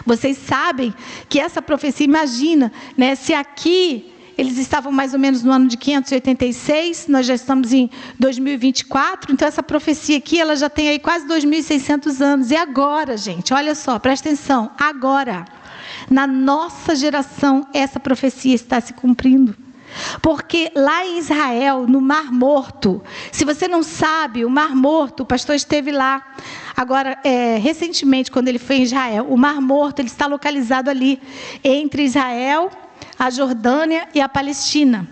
Vocês sabem que essa profecia, imagina, né, se aqui... Eles estavam mais ou menos no ano de 586, nós já estamos em 2024, então essa profecia aqui, ela já tem aí quase 2.600 anos. E agora, gente, olha só, presta atenção, agora, na nossa geração, essa profecia está se cumprindo. Porque lá em Israel, no Mar Morto, se você não sabe, o Mar Morto, o pastor esteve lá, agora, recentemente, quando ele foi em Israel, o Mar Morto, ele está localizado ali, entre Israel, a Jordânia e a Palestina.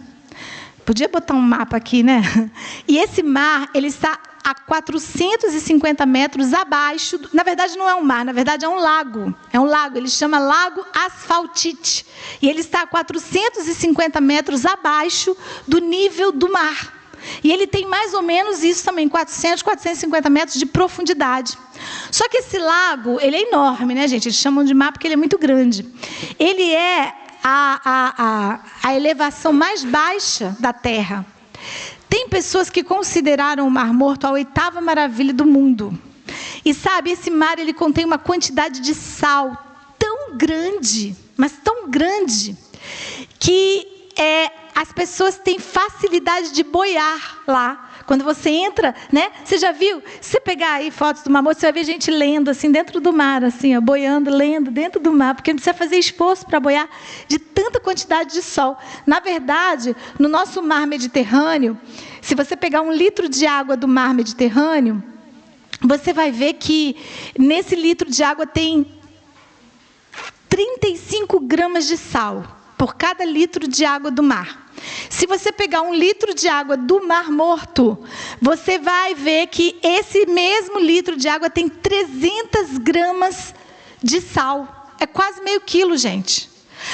Podia botar um mapa aqui, né? E esse mar, ele está a 450 metros abaixo, na verdade não é um mar, na verdade é um lago. É um lago, ele chama Lago Asfaltite. E ele está a 450 metros abaixo do nível do mar. E ele tem mais ou menos isso também, 450 metros de profundidade. Só que esse lago, ele é enorme, né, gente? Eles chamam de mar porque ele é muito grande. Ele é a elevação mais baixa da Terra. Tem pessoas que consideraram o Mar Morto a 8ª maravilha do mundo. E sabe, esse mar, ele contém uma quantidade de sal tão grande, mas tão grande, que as pessoas têm facilidade de boiar lá. Quando você entra, né? Você já viu? Se você pegar aí fotos do Mar Morto, você vai ver gente lendo assim dentro do mar, assim, ó, boiando, lendo dentro do mar, porque não precisa fazer esforço para boiar de tanta quantidade de sol. Na verdade, no nosso mar Mediterrâneo, se você pegar 1 litro de água do mar Mediterrâneo, você vai ver que nesse litro de água tem 35 gramas de sal por cada litro de água do mar. Se você pegar 1 litro de água do Mar Morto, você vai ver que esse mesmo litro de água tem 300 gramas de sal. É quase meio quilo, gente.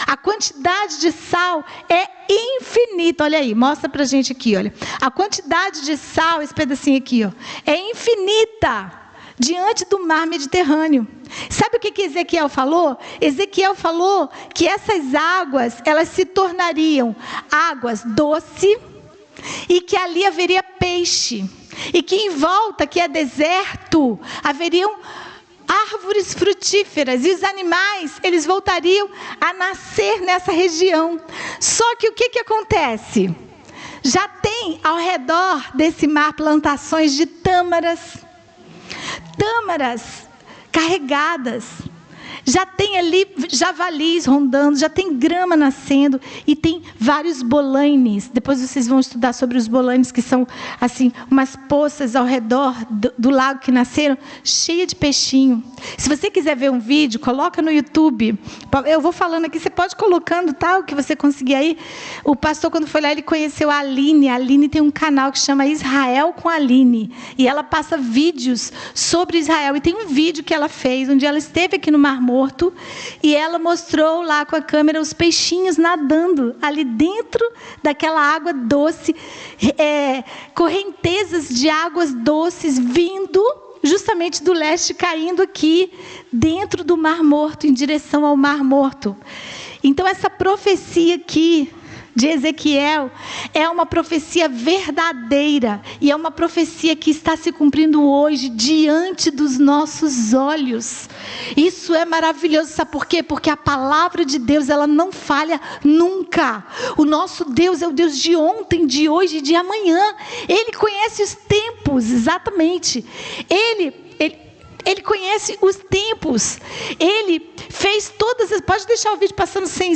A quantidade de sal é infinita. Olha aí, mostra pra gente aqui, olha. A quantidade de sal, esse pedacinho aqui, ó, é infinita diante do mar Mediterrâneo. Sabe o que Ezequiel falou? Ezequiel falou que essas águas, elas se tornariam águas doces e que ali haveria peixe. E que em volta, que é deserto, haveriam árvores frutíferas. E os animais, eles voltariam a nascer nessa região. Só que o que acontece? Já tem ao redor desse mar plantações de tâmaras carregadas. Já tem ali javalis rondando, já tem grama nascendo e tem vários bolanes. Depois vocês vão estudar sobre os bolanes, que são assim umas poças ao redor do lago que nasceram, cheia de peixinho. Se você quiser ver um vídeo, coloca no YouTube. Eu vou falando aqui, você pode colocando, tá, o que você conseguir aí. O pastor, quando foi lá, ele conheceu a Aline. A Aline tem um canal que chama Israel com a Aline. E ela passa vídeos sobre Israel. E tem um vídeo que ela fez, onde ela esteve aqui no Mar Morto, e ela mostrou lá com a câmera os peixinhos nadando ali dentro daquela água doce, correntezas de águas doces vindo justamente do leste, caindo aqui dentro do Mar Morto, em direção ao Mar Morto. Então essa profecia aqui de Ezequiel é uma profecia verdadeira e é uma profecia que está se cumprindo hoje diante dos nossos olhos. Isso é maravilhoso, sabe por quê? Porque a palavra de Deus, ela não falha nunca. O nosso Deus é o Deus de ontem, de hoje e de amanhã. Ele conhece os tempos, exatamente. Ele conhece os tempos. Ele fez todas as... Pode deixar o vídeo passando sem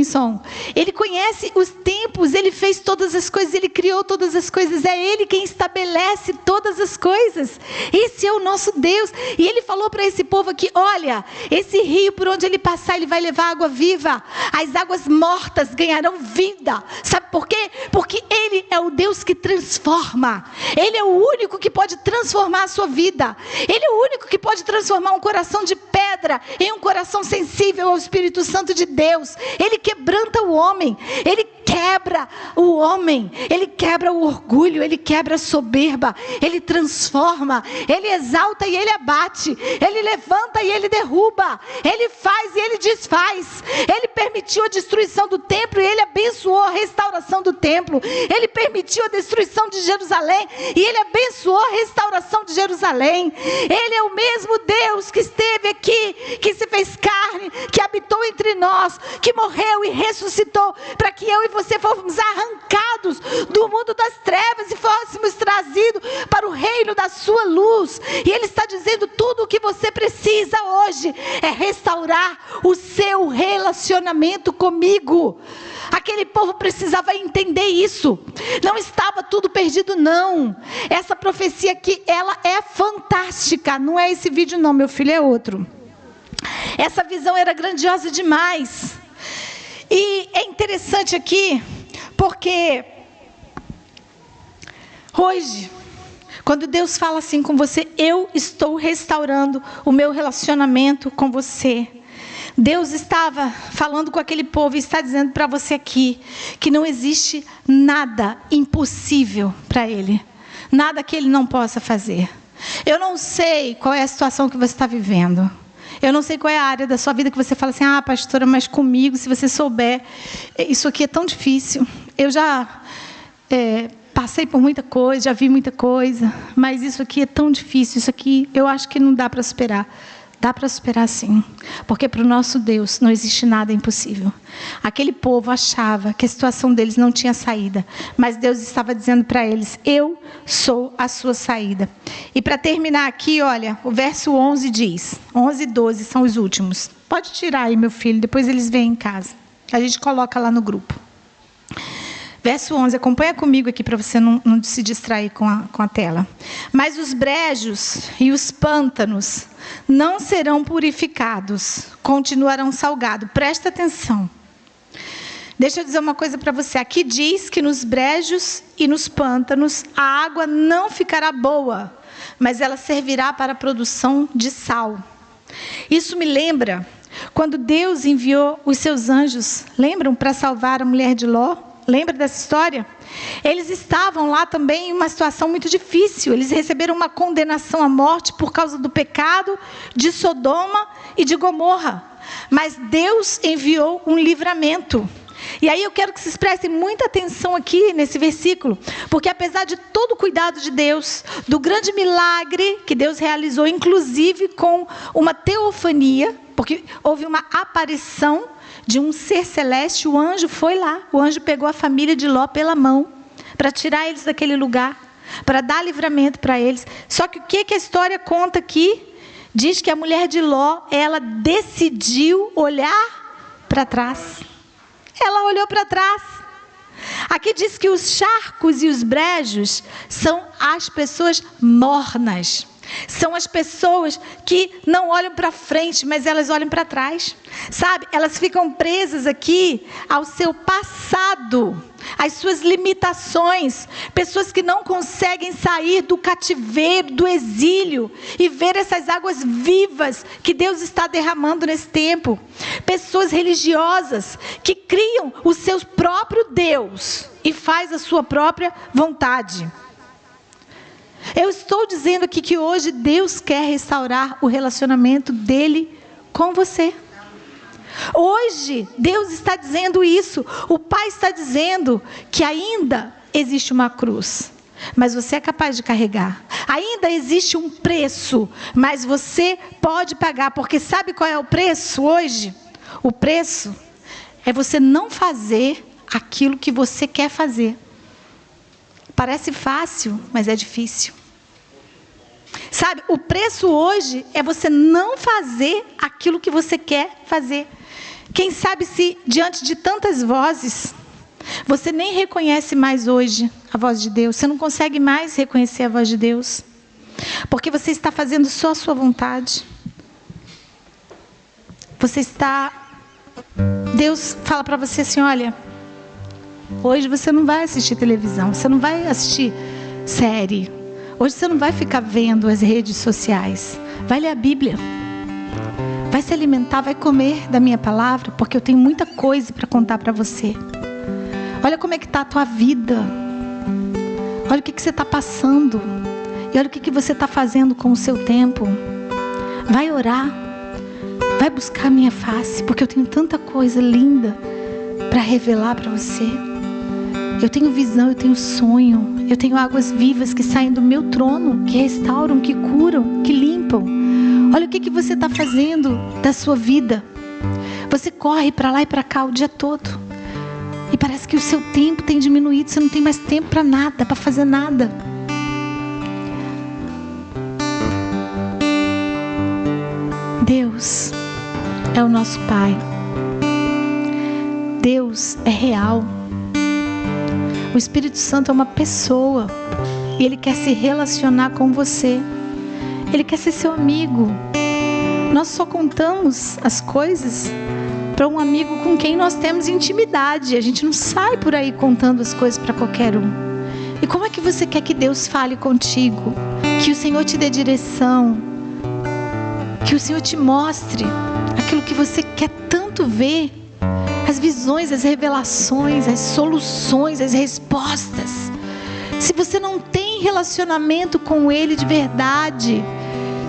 som. Ele conhece os tempos. Ele fez todas as coisas. Ele criou todas as coisas. É Ele quem estabelece todas as coisas. Esse é o nosso Deus. E Ele falou para esse povo aqui: olha, esse rio por onde ele passar, ele vai levar água viva. As águas mortas ganharão vida. Sabe por quê? Porque Ele é o Deus que transforma. Ele é o único que pode transformar a sua vida. Ele é o único que pode transformar um coração de pedra em um coração sensível ao Espírito Santo de Deus. Ele quebranta o homem. Ele quebra o homem. Ele quebra o orgulho. Ele quebra a soberba. Ele transforma. Ele exalta e ele abate. Ele levanta e ele derruba. Ele faz e ele desfaz. Ele permitiu a destruição do templo e ele abençoou a restauração do templo. Ele permitiu a destruição de Jerusalém e ele abençoou a restauração de Jerusalém. Ele é o mesmo Deus que esteve aqui, que se fez carne, que habitou entre nós, que morreu e ressuscitou, para que eu e você fôssemos arrancados do mundo das trevas e fôssemos trazidos para o reino da sua luz. E Ele está dizendo: tudo o que você precisa hoje é restaurar o seu relacionamento comigo. Aquele povo precisava entender isso. Não estava tudo perdido, não. Essa profecia aqui, ela é fantástica. Não é esse vídeo não, meu filho, é outro. Essa visão era grandiosa demais. E é interessante aqui, porque hoje, quando Deus fala assim com você: eu estou restaurando o meu relacionamento com você. Deus estava falando com aquele povo e está dizendo para você aqui que não existe nada impossível para Ele. Nada que Ele não possa fazer. Eu não sei qual é a situação que você está vivendo. Eu não sei qual é a área da sua vida que você fala assim: ah, pastora, mas comigo, se você souber, isso aqui é tão difícil. Eu já passei por muita coisa, já vi muita coisa, mas isso aqui é tão difícil, isso aqui eu acho que não dá para superar. Dá para superar sim, porque para o nosso Deus não existe nada impossível. Aquele povo achava que a situação deles não tinha saída, mas Deus estava dizendo para eles: eu sou a sua saída. E para terminar aqui, olha, o verso 11 diz, 11 e 12 são os últimos. Pode tirar aí, meu filho, depois eles vêm em casa. A gente coloca lá no grupo. Verso 11, acompanha comigo aqui para você não se distrair com a tela. Mas os brejos e os pântanos não serão purificados, continuarão salgados. Presta atenção. Deixa eu dizer uma coisa para você. Aqui diz que nos brejos e nos pântanos a água não ficará boa, mas ela servirá para a produção de sal. Isso me lembra quando Deus enviou os seus anjos, lembram, para salvar a mulher de Ló? Lembra dessa história? Eles estavam lá também em uma situação muito difícil. Eles receberam uma condenação à morte por causa do pecado de Sodoma e de Gomorra. Mas Deus enviou um livramento. E aí eu quero que vocês prestem muita atenção aqui nesse versículo, porque apesar de todo o cuidado de Deus, do grande milagre que Deus realizou, inclusive com uma teofania, porque houve uma aparição de um ser celeste, o anjo foi lá, o anjo pegou a família de Ló pela mão, para tirar eles daquele lugar, para dar livramento para eles. Só que o que a história conta aqui? Diz que a mulher de Ló, ela decidiu olhar para trás. Ela olhou para trás. Aqui diz que os charcos e os brejos são as pessoas mornas. São as pessoas que não olham para frente, mas elas olham para trás. Sabe, elas ficam presas aqui ao seu passado, às suas limitações. Pessoas que não conseguem sair do cativeiro, do exílio e ver essas águas vivas que Deus está derramando nesse tempo. Pessoas religiosas que criam o seu próprio Deus e faz a sua própria vontade. Eu estou dizendo aqui que hoje Deus quer restaurar o relacionamento dele com você. Hoje, Deus está dizendo isso. O Pai está dizendo que ainda existe uma cruz, mas você é capaz de carregar. Ainda existe um preço, mas você pode pagar. Porque sabe qual é o preço hoje? O preço é você não fazer aquilo que você quer fazer. Parece fácil, mas é difícil. Sabe, o preço hoje é você não fazer aquilo que você quer fazer. Quem sabe se diante de tantas vozes, você nem reconhece mais hoje a voz de Deus. Você não consegue mais reconhecer a voz de Deus. Porque você está fazendo só a sua vontade. Deus fala para você assim, olha, hoje você não vai assistir televisão, você não vai assistir série. Hoje você não vai ficar vendo as redes sociais. Vai ler a Bíblia. Vai se alimentar, vai comer da minha palavra, porque eu tenho muita coisa para contar para você. Olha como é que está a tua vida. Olha o que você está passando. E olha o que você está fazendo com o seu tempo. Vai orar. Vai buscar a minha face, porque eu tenho tanta coisa linda para revelar para você. Eu tenho visão, eu tenho sonho. Eu tenho águas vivas que saem do meu trono, que restauram, que curam, que limpam. Olha o que você está fazendo da sua vida. Você corre para lá e para cá o dia todo. E parece que o seu tempo tem diminuído. Você não tem mais tempo para nada, para fazer nada. Deus é o nosso Pai. Deus é real. O Espírito Santo é uma pessoa. E Ele quer se relacionar com você. Ele quer ser seu amigo. Nós só contamos as coisas para um amigo com quem nós temos intimidade. A gente não sai por aí contando as coisas para qualquer um. E como é que você quer que Deus fale contigo? Que o Senhor te dê direção. Que o Senhor te mostre aquilo que você quer tanto ver. As visões, as revelações, as soluções, as respostas. Se você não tem relacionamento com Ele de verdade,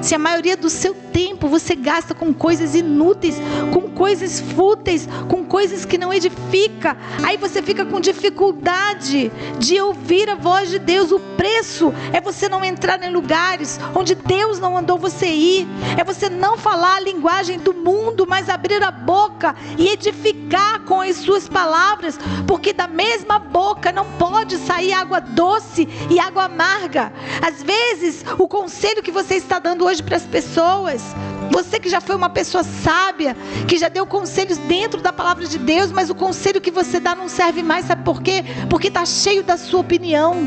se a maioria do seu tempo você gasta com coisas inúteis, com coisas fúteis, com coisas que não edificam, aí você fica com dificuldade de ouvir a voz de Deus. O preço é você não entrar em lugares onde Deus não mandou você ir. É você não falar a linguagem do mundo, mas abrir a boca e edificar com as suas palavras, porque da mesma boca não pode sair água doce e água amarga. Às vezes o conselho que você está dando hoje para as pessoas, você que já foi uma pessoa sábia, que já deu conselhos dentro da palavra de Deus, mas o conselho que você dá não serve mais, sabe por quê? Porque está cheio da sua opinião,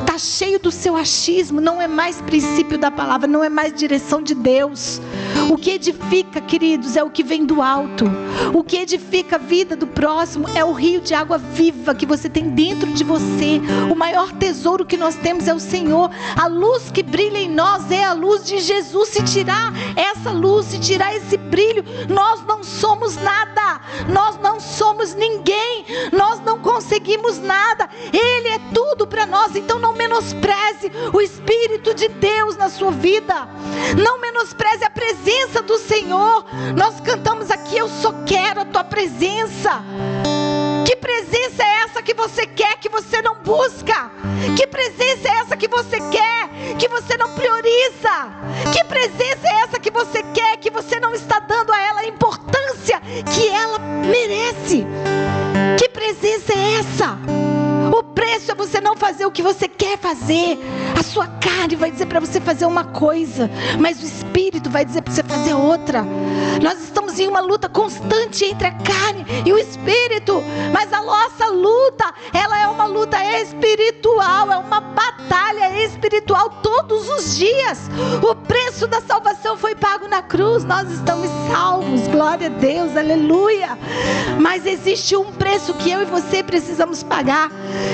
está cheio do seu achismo, não é mais princípio da palavra, não é mais direção de Deus. O que edifica, queridos, é o que vem do alto. O que edifica a vida do próximo é o rio de água viva que você tem dentro de você. O maior tesouro que nós temos é o Senhor. A luz que brilha em nós é a luz de Jesus. Se tirar essa luz, se tirar esse brilho, nós não somos nada. Nós não somos ninguém. Nós não conseguimos nada. Ele é tudo para nós. Então não menospreze o Espírito de Deus na sua vida. Não menospreze a presença do Senhor. Nós cantamos aqui, eu só quero a tua presença. Que presença é essa que você quer, que você não busca? Que presença é essa que você quer, que você não prioriza? Que presença é essa que você quer, que você não está dando a ela a importância que ela merece? Que presença é essa? O preço é você não fazer o que você quer fazer. A sua carne vai dizer para você fazer uma coisa, mas o Espírito vai dizer para você fazer outra. Nós estamos em uma luta constante entre a carne e o Espírito, mas a nossa luta, ela é uma luta espiritual, é uma batalha espiritual todos os dias. O preço da salvação foi pago na cruz, nós estamos salvos, glória a Deus, aleluia. Mas existe um preço que eu e você precisamos pagar.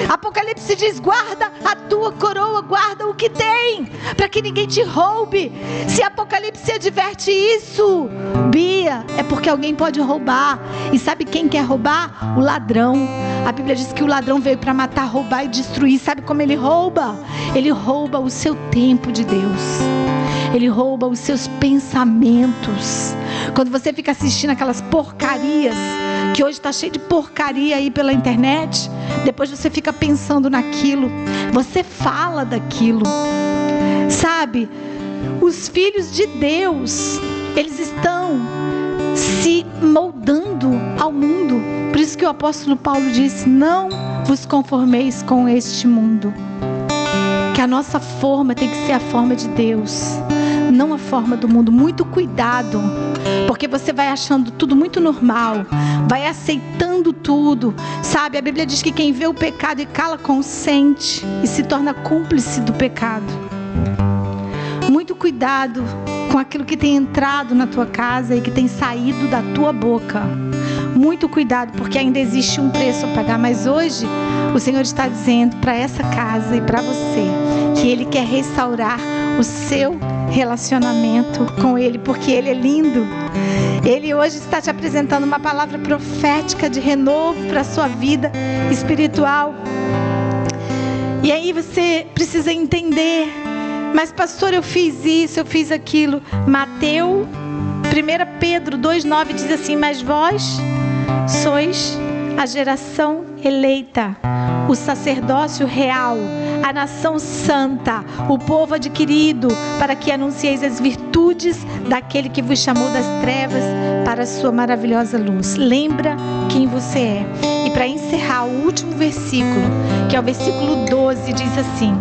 Apocalipse diz: guarda a tua coroa, guarda o que tem, para que ninguém te roube. Se Apocalipse adverte isso, Bia, é porque alguém pode roubar. E sabe quem quer roubar? O ladrão. A Bíblia diz que o ladrão veio para matar, roubar e destruir. Sabe como ele rouba? Ele rouba o seu tempo de Deus. Ele rouba os seus pensamentos. Quando você fica assistindo aquelas porcarias, que hoje está cheio de porcaria aí pela internet, depois você fica pensando naquilo, você fala daquilo. Sabe, os filhos de Deus, eles estão se moldando ao mundo. Por isso que o apóstolo Paulo disse: não vos conformeis com este mundo. Que a nossa forma tem que ser a forma de Deus, não a forma do mundo. Muito cuidado, porque você vai achando tudo muito normal, vai aceitando tudo, sabe? A Bíblia diz que quem vê o pecado e cala, consente e se torna cúmplice do pecado. Muito cuidado com aquilo que tem entrado na tua casa e que tem saído da tua boca. Muito cuidado, porque ainda existe um preço a pagar. Mas hoje o Senhor está dizendo para essa casa e para você que Ele quer restaurar o seu relacionamento com Ele, porque Ele é lindo. Ele hoje está te apresentando uma palavra profética de renovo para a sua vida espiritual. E aí você precisa entender: mas pastor, eu fiz isso, eu fiz aquilo. 1 Pedro 2,9 diz assim: mas vós sois a geração eleita, o sacerdócio real, a nação santa, o povo adquirido, para que anuncieis as virtudes daquele que vos chamou das trevas para a sua maravilhosa luz. Lembra quem você é. E para encerrar, o último versículo, que é o versículo 12, diz assim: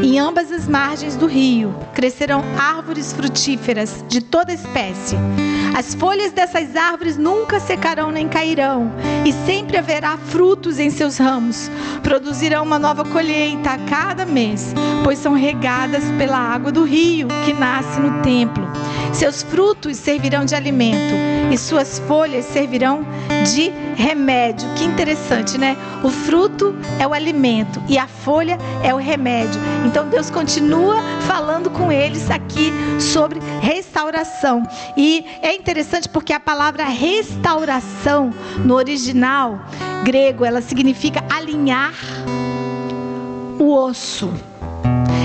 em ambas as margens do rio crescerão árvores frutíferas de toda espécie. As folhas dessas árvores nunca secarão nem cairão, e sempre haverá frutos em seus ramos. Produzirão uma nova colheita a cada mês, pois são regadas pela água do rio que nasce no templo. Seus frutos servirão de alimento e suas folhas servirão de remédio. Que interessante, né? O fruto é o alimento e a folha é o remédio. Então Deus continua falando com eles aqui sobre restauração. E é interessante porque a palavra restauração no original grego, ela significa alinhar o osso.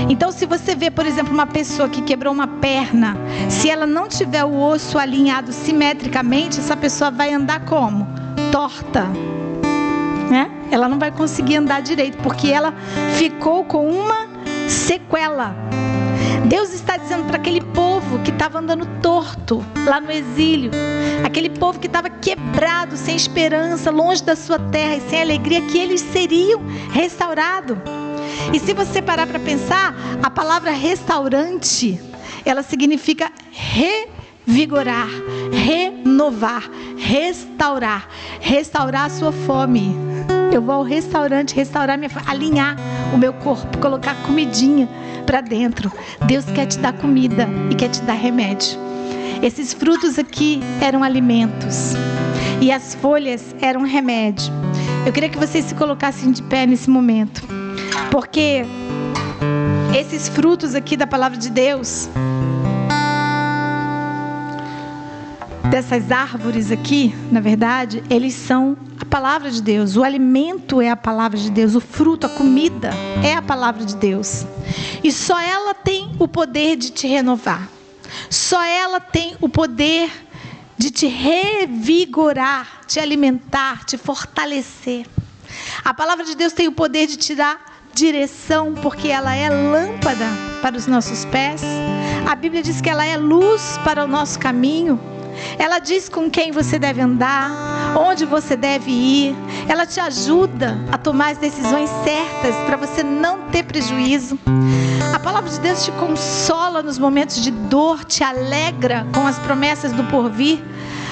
Então, se você vê, por exemplo, uma pessoa que quebrou uma perna, se ela não tiver o osso alinhado simetricamente, essa pessoa vai andar como? Torta, né? Ela não vai conseguir andar direito, porque ela ficou com uma sequela. Deus está dizendo para aquele povo que estava andando torto lá no exílio, aquele povo que estava quebrado, sem esperança, longe da sua terra e sem alegria, que eles seriam restaurados. E se você parar para pensar, a palavra restaurante, ela significa revigorar, renovar, restaurar a sua fome. Eu vou ao restaurante restaurar minha fome, alinhar o meu corpo, colocar comidinha para dentro. Deus quer te dar comida e quer te dar remédio. Esses frutos aqui eram alimentos e as folhas eram remédio. Eu queria que vocês se colocassem de pé nesse momento, porque esses frutos aqui da palavra de Deus, dessas árvores aqui, na verdade, eles são a palavra de Deus. O alimento é a palavra de Deus. O fruto, a comida é a palavra de Deus. E só ela tem o poder de te renovar. Só ela tem o poder de te revigorar, te alimentar, te fortalecer. A palavra de Deus tem o poder de te dar direção, porque ela é lâmpada para os nossos pés. A Bíblia diz que ela é luz para o nosso caminho. Ela diz com quem você deve andar, onde você deve ir. Ela te ajuda a tomar as decisões certas para você não ter prejuízo. A palavra de Deus te consola nos momentos de dor, te alegra com as promessas do porvir.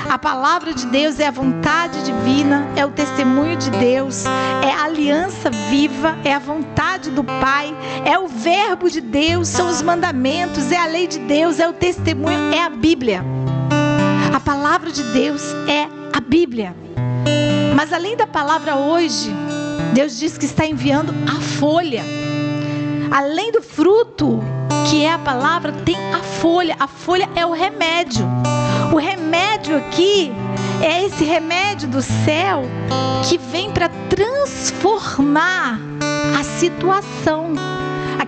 A palavra de Deus é a vontade divina, é o testemunho de Deus, é a aliança viva, é a vontade do Pai, é o verbo de Deus, são os mandamentos, é a lei de Deus, é o testemunho, é a Bíblia. A palavra de Deus é a Bíblia. Mas além da palavra hoje, Deus diz que está enviando a folha. Além do fruto, que é a palavra, tem a folha. A folha é o remédio. O remédio aqui é esse remédio do céu que vem para transformar a situação.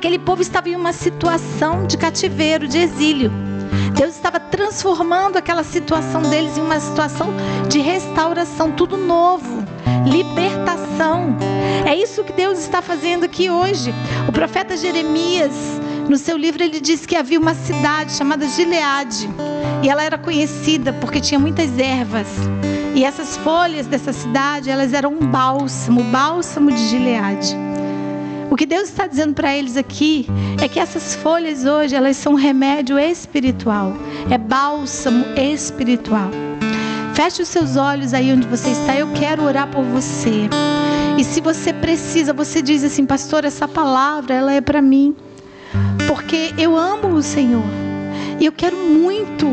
Aquele povo estava em uma situação de cativeiro, de exílio. Deus estava transformando aquela situação deles em uma situação de restauração, tudo novo, libertação. É isso que Deus está fazendo aqui hoje. O profeta Jeremias, no seu livro, ele diz que havia uma cidade chamada Gileade, e ela era conhecida porque tinha muitas ervas, e essas folhas dessa cidade, elas eram um bálsamo, o bálsamo de Gileade. O que Deus está dizendo para eles aqui é que essas folhas hoje, elas são um remédio espiritual, é bálsamo espiritual. Feche os seus olhos aí onde você está, eu quero orar por você. E se você precisa, você diz assim: pastor, essa palavra, ela é para mim, porque eu amo o Senhor e eu quero muito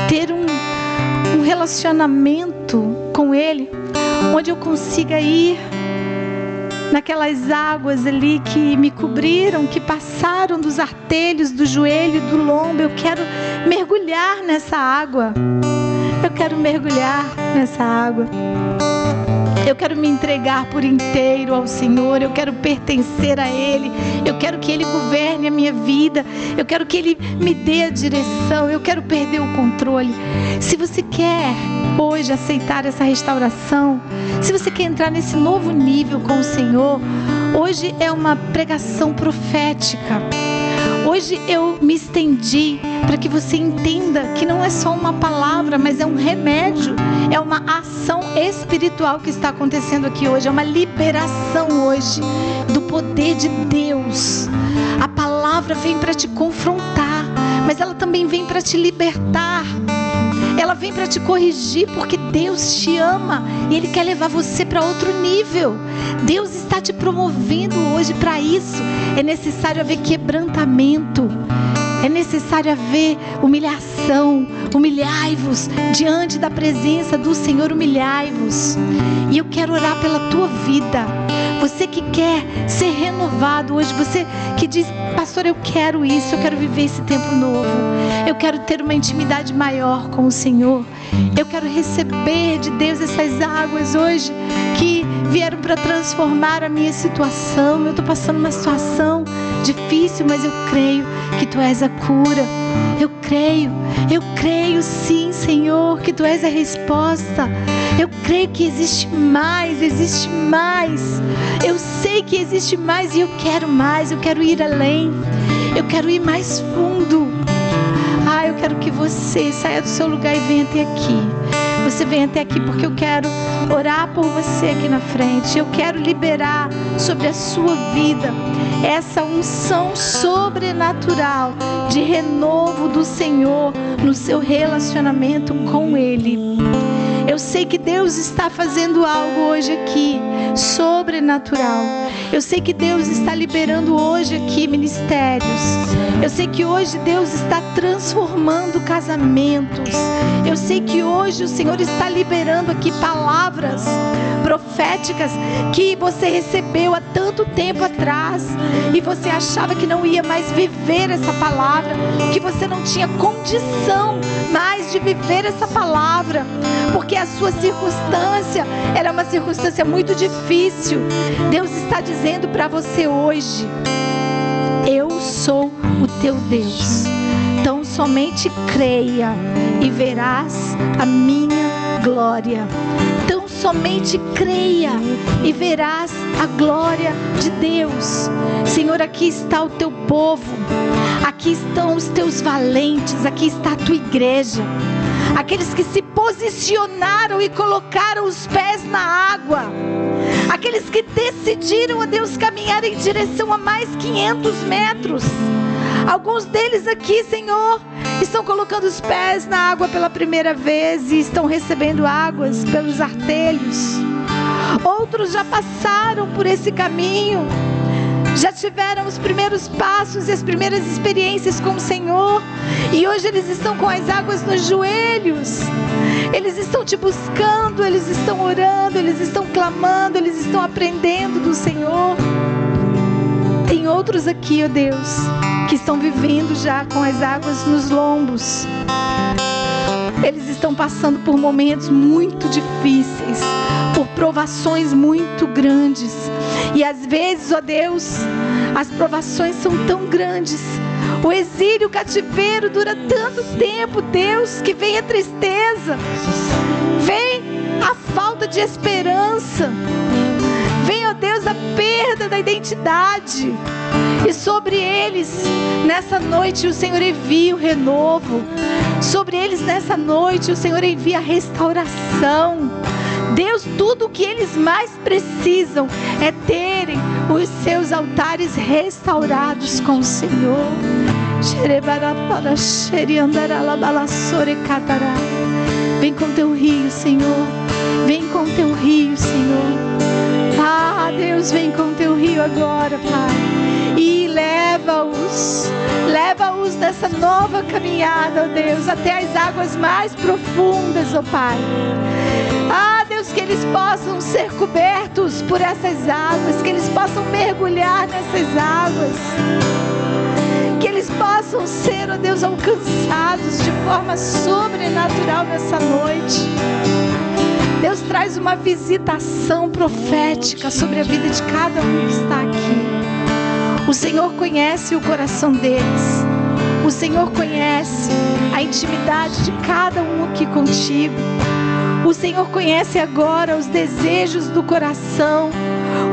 ter um relacionamento com Ele, onde eu consiga ir naquelas águas ali que me cobriram, que passaram dos artelhos, do joelho, do lombo. Eu quero mergulhar nessa água. Eu quero mergulhar nessa água. Eu quero me entregar por inteiro ao Senhor. Eu quero pertencer a Ele. Eu quero que Ele governe a minha vida. Eu quero que Ele me dê a direção. Eu quero perder o controle. Se você quer hoje aceitar essa restauração, se você quer entrar nesse novo nível com o Senhor, hoje é uma pregação profética. Hoje eu me estendi para que você entenda que não é só uma palavra, mas é um remédio, é uma ação espiritual que está acontecendo aqui hoje, é uma liberação hoje do poder de Deus. A palavra vem para te confrontar, mas ela também vem para te libertar. Ela vem para te corrigir, porque Deus te ama e Ele quer levar você para outro nível. Deus está te promovendo hoje para isso. É necessário haver quebrantamento. É necessário haver humilhação. Humilhai-vos diante da presença do Senhor, humilhai-vos. E eu quero orar pela tua vida. Você que quer ser renovado hoje, você que diz: pastor, eu quero isso, eu quero viver esse tempo novo, eu quero ter uma intimidade maior com o Senhor, eu quero receber de Deus essas águas hoje que vieram para transformar a minha situação. Eu estou passando uma situação difícil, mas eu creio que Tu és a cura. Eu creio sim, Senhor, que Tu és a resposta. Eu creio que existe mais. Eu sei que existe mais e eu quero ir além. Eu quero ir mais fundo. Eu quero que você saia do seu lugar e venha até aqui. Você vem até aqui porque eu quero orar por você aqui na frente. Eu quero liberar sobre a sua vida essa unção sobrenatural de renovo do Senhor no seu relacionamento com Ele. Eu sei que Deus está fazendo algo hoje aqui sobrenatural. Eu sei que Deus está liberando hoje aqui ministérios. Eu sei que hoje Deus está transformando casamentos. Eu sei que hoje o Senhor está liberando aqui palavras proféticas que você recebeu há tanto tempo atrás e você achava que não ia mais viver essa palavra, que você não tinha condição mais de viver essa palavra, porque a sua circunstância era uma circunstância muito difícil. Deus está dizendo para você hoje: eu sou o teu Deus. Então somente creia e verás a minha glória. Então somente creia e verás a glória de Deus. Senhor, aqui está o teu povo, aqui estão os teus valentes, aqui está a tua igreja, aqueles que se posicionaram e colocaram os pés na água, aqueles que decidiram, ó Deus, caminhar em direção a mais 500 metros. Alguns deles aqui, Senhor, estão colocando os pés na água pela primeira vez e estão recebendo águas pelos artelhos. Outros já passaram por esse caminho, já tiveram os primeiros passos e as primeiras experiências com o Senhor, e hoje eles estão com as águas nos joelhos. Eles estão te buscando, eles estão orando, eles estão clamando, eles estão aprendendo do Senhor. Tem outros aqui, ó Deus, que estão vivendo já com as águas nos lombos. Eles estão passando por momentos muito difíceis, por provações muito grandes. E às vezes, ó Deus, As provações são tão grandes. O exílio, o cativeiro dura tanto tempo, Deus, que vem a tristeza, vem a falta de esperança, vem, ó Deus, a perda da identidade. E sobre eles, nessa noite, o Senhor envia o renovo. Sobre eles, nessa noite, o Senhor envia a restauração. Deus, tudo o que eles mais precisam é terem os seus altares restaurados com o Senhor. Vem com teu rio, Senhor. Vem com teu rio, Senhor. Ah, Deus, vem com teu rio agora, Pai. E leva-os nessa nova caminhada, ó Deus, até as águas mais profundas, ó Pai. Ah, Deus, que eles possam ser cobertos por essas águas, que eles possam mergulhar nessas águas, que eles possam ser, ó Deus, alcançados de forma sobrenatural nessa noite. Deus, traz uma visitação profética sobre a vida de cada um que está aqui. O Senhor conhece o coração deles. O Senhor conhece a intimidade de cada um aqui contigo. O Senhor conhece agora os desejos do coração.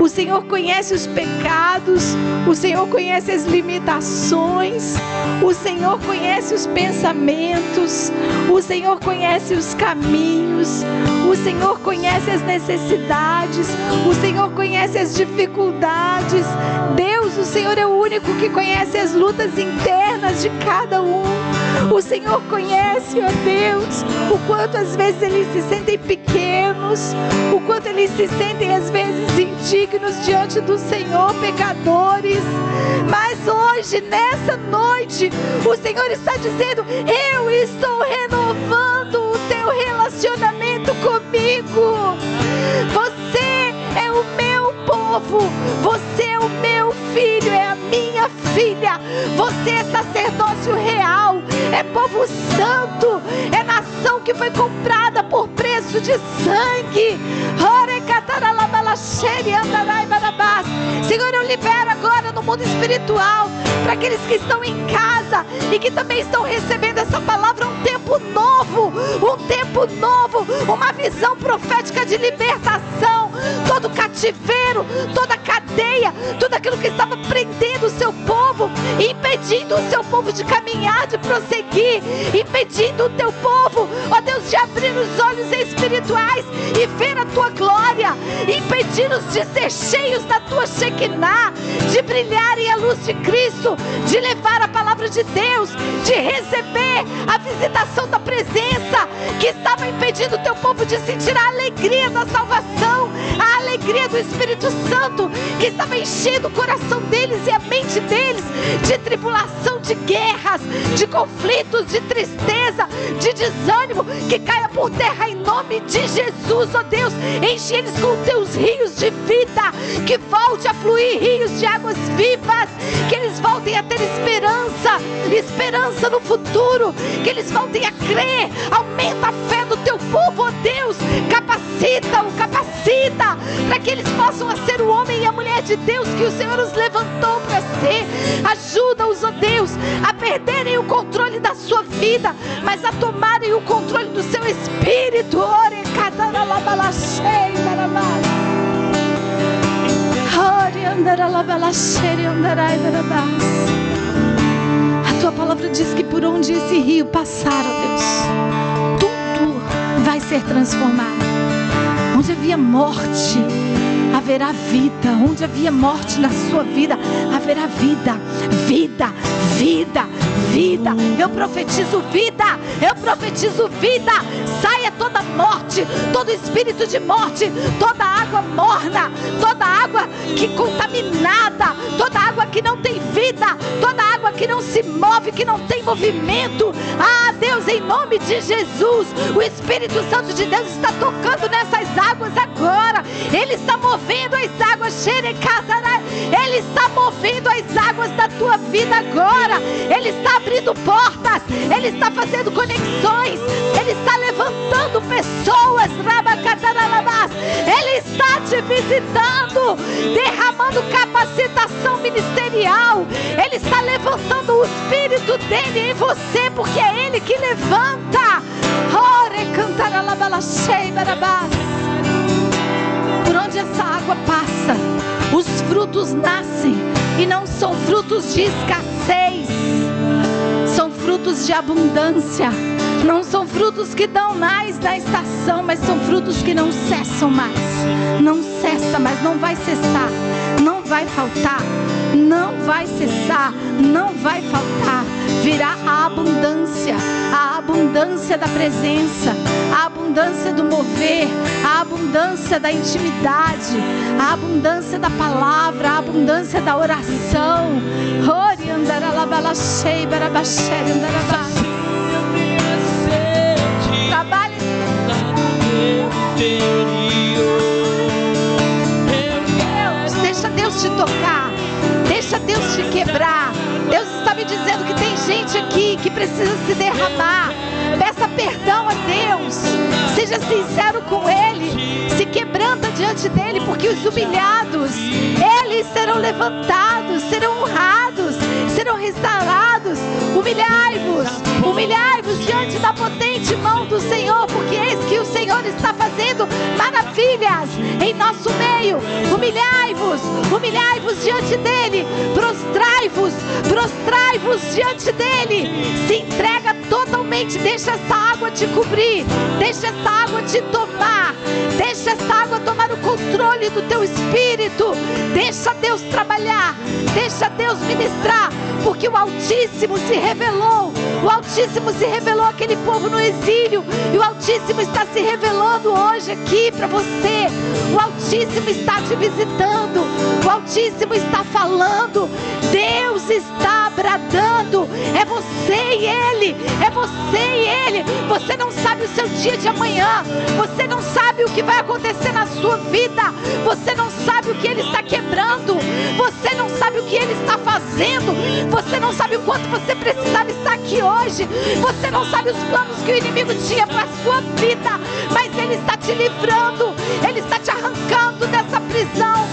O Senhor conhece os pecados. O Senhor conhece as limitações. O Senhor conhece os pensamentos. O Senhor conhece os caminhos. O Senhor conhece as necessidades. O Senhor conhece as dificuldades. Deus, o Senhor é o único que conhece as lutas internas de cada um. O Senhor conhece, ó Deus, o quanto às vezes eles se sentem pequenos, o quanto eles se sentem às vezes indignos diante do Senhor, pecadores. Mas hoje, nessa noite, o Senhor está dizendo: eu estou renovando o teu relacionamento comigo. Você é o meu povo, você é o meu filho, é a minha filha. Você é sacerdócio real, é povo santo, é nação que foi comprada por preço de sangue. Senhor, eu libero agora no mundo espiritual, para aqueles que estão em casa e que também estão recebendo essa palavra, um tempo novo, uma visão profética de libertação. Todo cativeiro, toda cadeia, tudo aquilo que estava prendendo o seu povo, impedindo o seu povo de caminhar, de prosseguir, impedindo o teu povo, ó Deus, de abrir os olhos espirituais e ver a tua glória, impedindo-os de ser cheios da tua Shekinah, de brilharem a luz de Cristo, de levar a palavra de Deus, de receber a visitação da presença, que estava impedindo o teu povo de sentir a alegria da salvação, a alegria do Espírito Santo, que estava enchendo o coração deles e a mente deles de tribulação, de guerras, de conflitos, de tristeza, de desânimo, que caia por terra em nome de Jesus, ó Deus. Enche eles com teus rios de vida, que volte a fluir rios de águas vivas, que eles voltem a ter esperança no futuro, que eles voltem a crer. Aumenta a fé do teu povo, ó Deus. Capacita para que eles possam ser o homem e a mulher de Deus que o Senhor os levantou para ser. Ajuda-os, ó Deus, a perderem o controle da sua vida, mas a tomarem o controle do seu espírito. A tua palavra diz que por onde esse rio passar, ó Deus, tudo vai ser transformado. Onde havia morte, haverá vida. Onde havia morte na sua vida, haverá vida. Vida, vida, vida. Eu profetizo vida. Eu profetizo vida. Saia toda morte, todo espírito de morte, toda água morna, toda água que contaminada, toda água que não tem vida, toda água que não se move, que não tem movimento. Ah, Deus, em nome de Jesus, o Espírito Santo de Deus está tocando nessas águas agora. Ele está movendo as águas, Ele está movendo as águas da tua vida agora. Ele está abrindo portas, Ele está fazendo conexões, Ele está levantando pessoas, Ele está te visitando, derramando capacitação ministerial ministerial. Ele está levantando o Espírito dele em você, porque é Ele que levanta. Por onde essa água passa, os frutos nascem, e não são frutos de escassez, são frutos de abundância. Não são frutos que dão mais na estação, mas são frutos que não cessam mais. Não cessa, mas não vai cessar. Não vai faltar. Não vai cessar. Não vai faltar. Virá a abundância da presença, a abundância do mover, a abundância da intimidade, a abundância da palavra, a abundância da oração. Trabalhe Deus, deixa Deus te tocar, deixa Deus te quebrar. Deus está me dizendo que tem gente aqui que precisa se derramar. Peça perdão a Deus, seja sincero com Ele, se quebranta diante dEle, porque os humilhados, eles serão levantados, serão honrados, serão restaurados. Humilhai-vos diante da potente mão do Senhor, porque eis que o Senhor está fazendo maravilhas em nosso meio. Humilhai-vos diante dEle, prostrai-vos diante dEle, se entrega totalmente, deixa essa água te cobrir, deixa essa água te tomar, deixa essa água tomar o controle do teu espírito, deixa Deus trabalhar, deixa Deus ministrar, porque o Altíssimo se revelou, àquele povo no exílio, e o Altíssimo está se revelando hoje aqui para você. O Altíssimo está te visitando, o Altíssimo está falando, Deus está bradando, é você e Ele, é você e Ele. Você não sabe o seu dia de amanhã, você não sabe o que vai acontecer na sua vida, você não sabe o que Ele está quebrando, você não sabe o que Ele está fazendo, você não sabe o quanto você precisava estar aqui hoje, você não sabe os planos que o inimigo tinha para a sua vida, mas Ele está te livrando, Ele está te arrancando dessa prisão,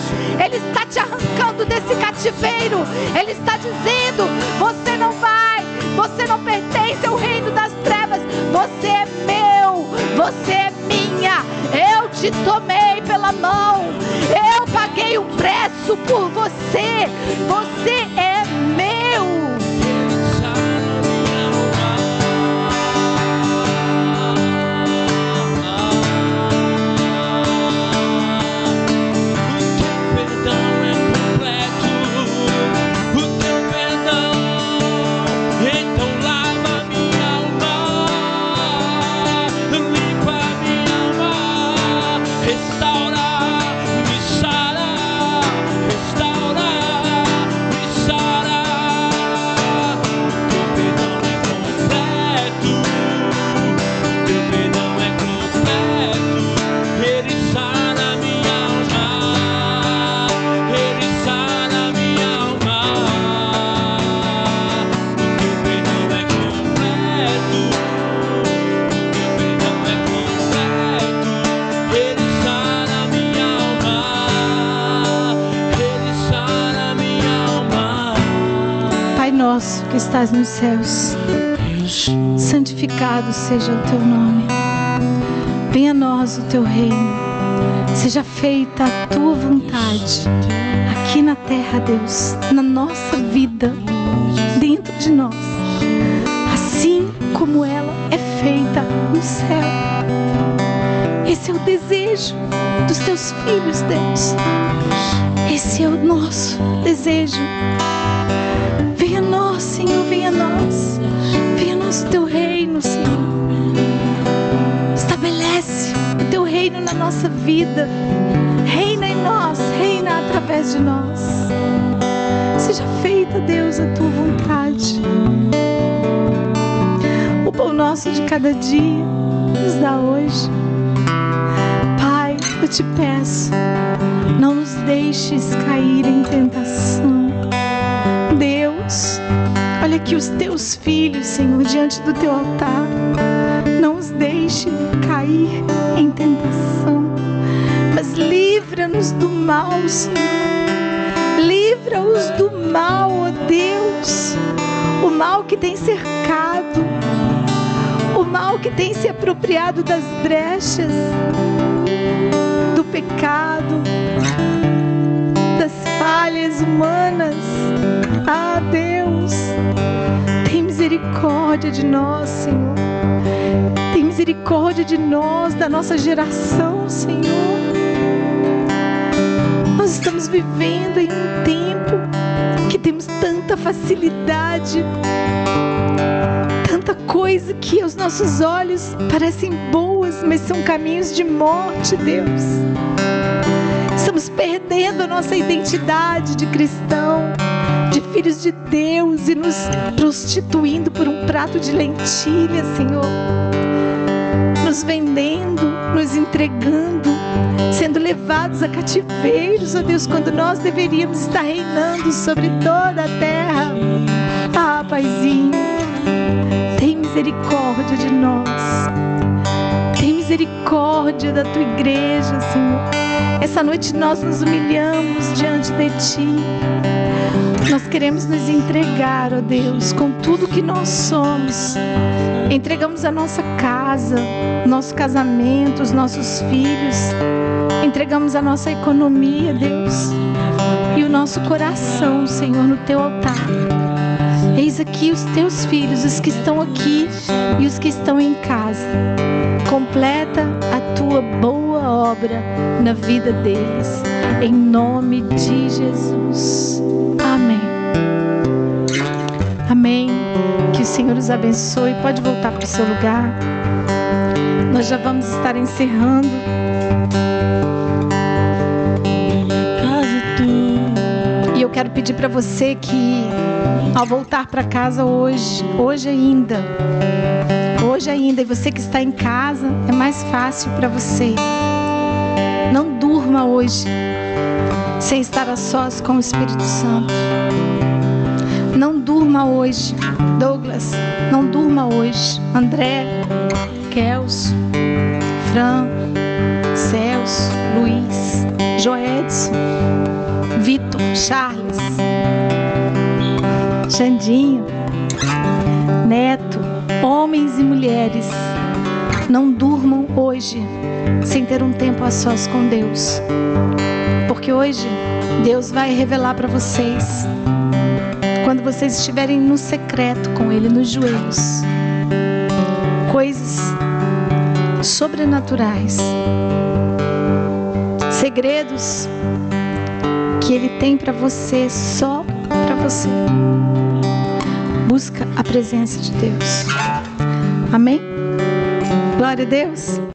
Ele está te arrancando desse cativeiro. Ele está dizendo: você não vai, você não pertence ao reino das trevas, você é meu, você é minha, eu te tomei pela mão, eu paguei um preço por você, você é meu. Que estás nos céus, santificado seja o teu nome, venha a nós o teu reino, seja feita a tua vontade, aqui na terra, Deus, na nossa vida, dentro de nós, assim como ela é feita no céu. Esse é o desejo dos teus filhos, Deus, esse é o nosso desejo. Venha a nós, Senhor, venha a nós o teu reino, Senhor. Estabelece o teu reino na nossa vida, reina em nós, reina através de nós. Seja feita, Deus, a tua vontade. O pão nosso de cada dia nos dá hoje. Pai, eu te peço, não nos deixes cair em tentação. Deus, olha aqui os teus filhos, Senhor, diante do teu altar. Não os deixe cair em tentação, mas livra-nos do mal, Senhor. Livra livra-os do mal, ó Deus, o mal que tem cercado, o mal que tem se apropriado das brechas, do pecado, das falhas humanas. Ah, Deus, tem misericórdia de nós, Senhor. Tem misericórdia de nós, da nossa geração, Senhor. Nós estamos vivendo em um tempo que temos tanta facilidade, tanta coisa que aos nossos olhos parecem boas, mas são caminhos de morte, Deus. Estamos perdendo a nossa identidade de cristão, de filhos de Deus, e nos prostituindo por um prato de lentilha, Senhor. Nos vendendo, nos entregando, sendo levados a cativeiros, ó Deus, quando nós deveríamos estar reinando sobre toda a terra. Ah, Paizinho, tem misericórdia de nós. Tem misericórdia da tua igreja, Senhor. Essa noite nós nos humilhamos diante de ti. Nós queremos nos entregar, ó Deus, com tudo que nós somos. Entregamos a nossa casa, nosso casamento, os nossos filhos. Entregamos a nossa economia, Deus, e o nosso coração, Senhor, no teu altar. Eis aqui os teus filhos, os que estão aqui e os que estão em casa. Completa a tua boa obra na vida deles, em nome de Jesus. Amém. Amém. Que o Senhor os abençoe. Pode voltar para o seu lugar. Nós já vamos estar encerrando. E eu quero pedir para você que, ao voltar para casa hoje ainda, e você que está em casa, é mais fácil para você. Não durma hoje sem estar a sós com o Espírito Santo. Não durma hoje, Douglas. Não durma hoje, André, Kelso, Fran, Celso, Luiz, Joedson, Vitor, Charles, Xandinho, Neto, homens e mulheres. Não durmam hoje sem ter um tempo a sós com Deus, porque hoje Deus vai revelar para vocês, quando vocês estiverem no secreto com Ele, nos joelhos, coisas sobrenaturais, segredos que Ele tem para você, só para você. Busca a presença de Deus. Amém? Glória a Deus.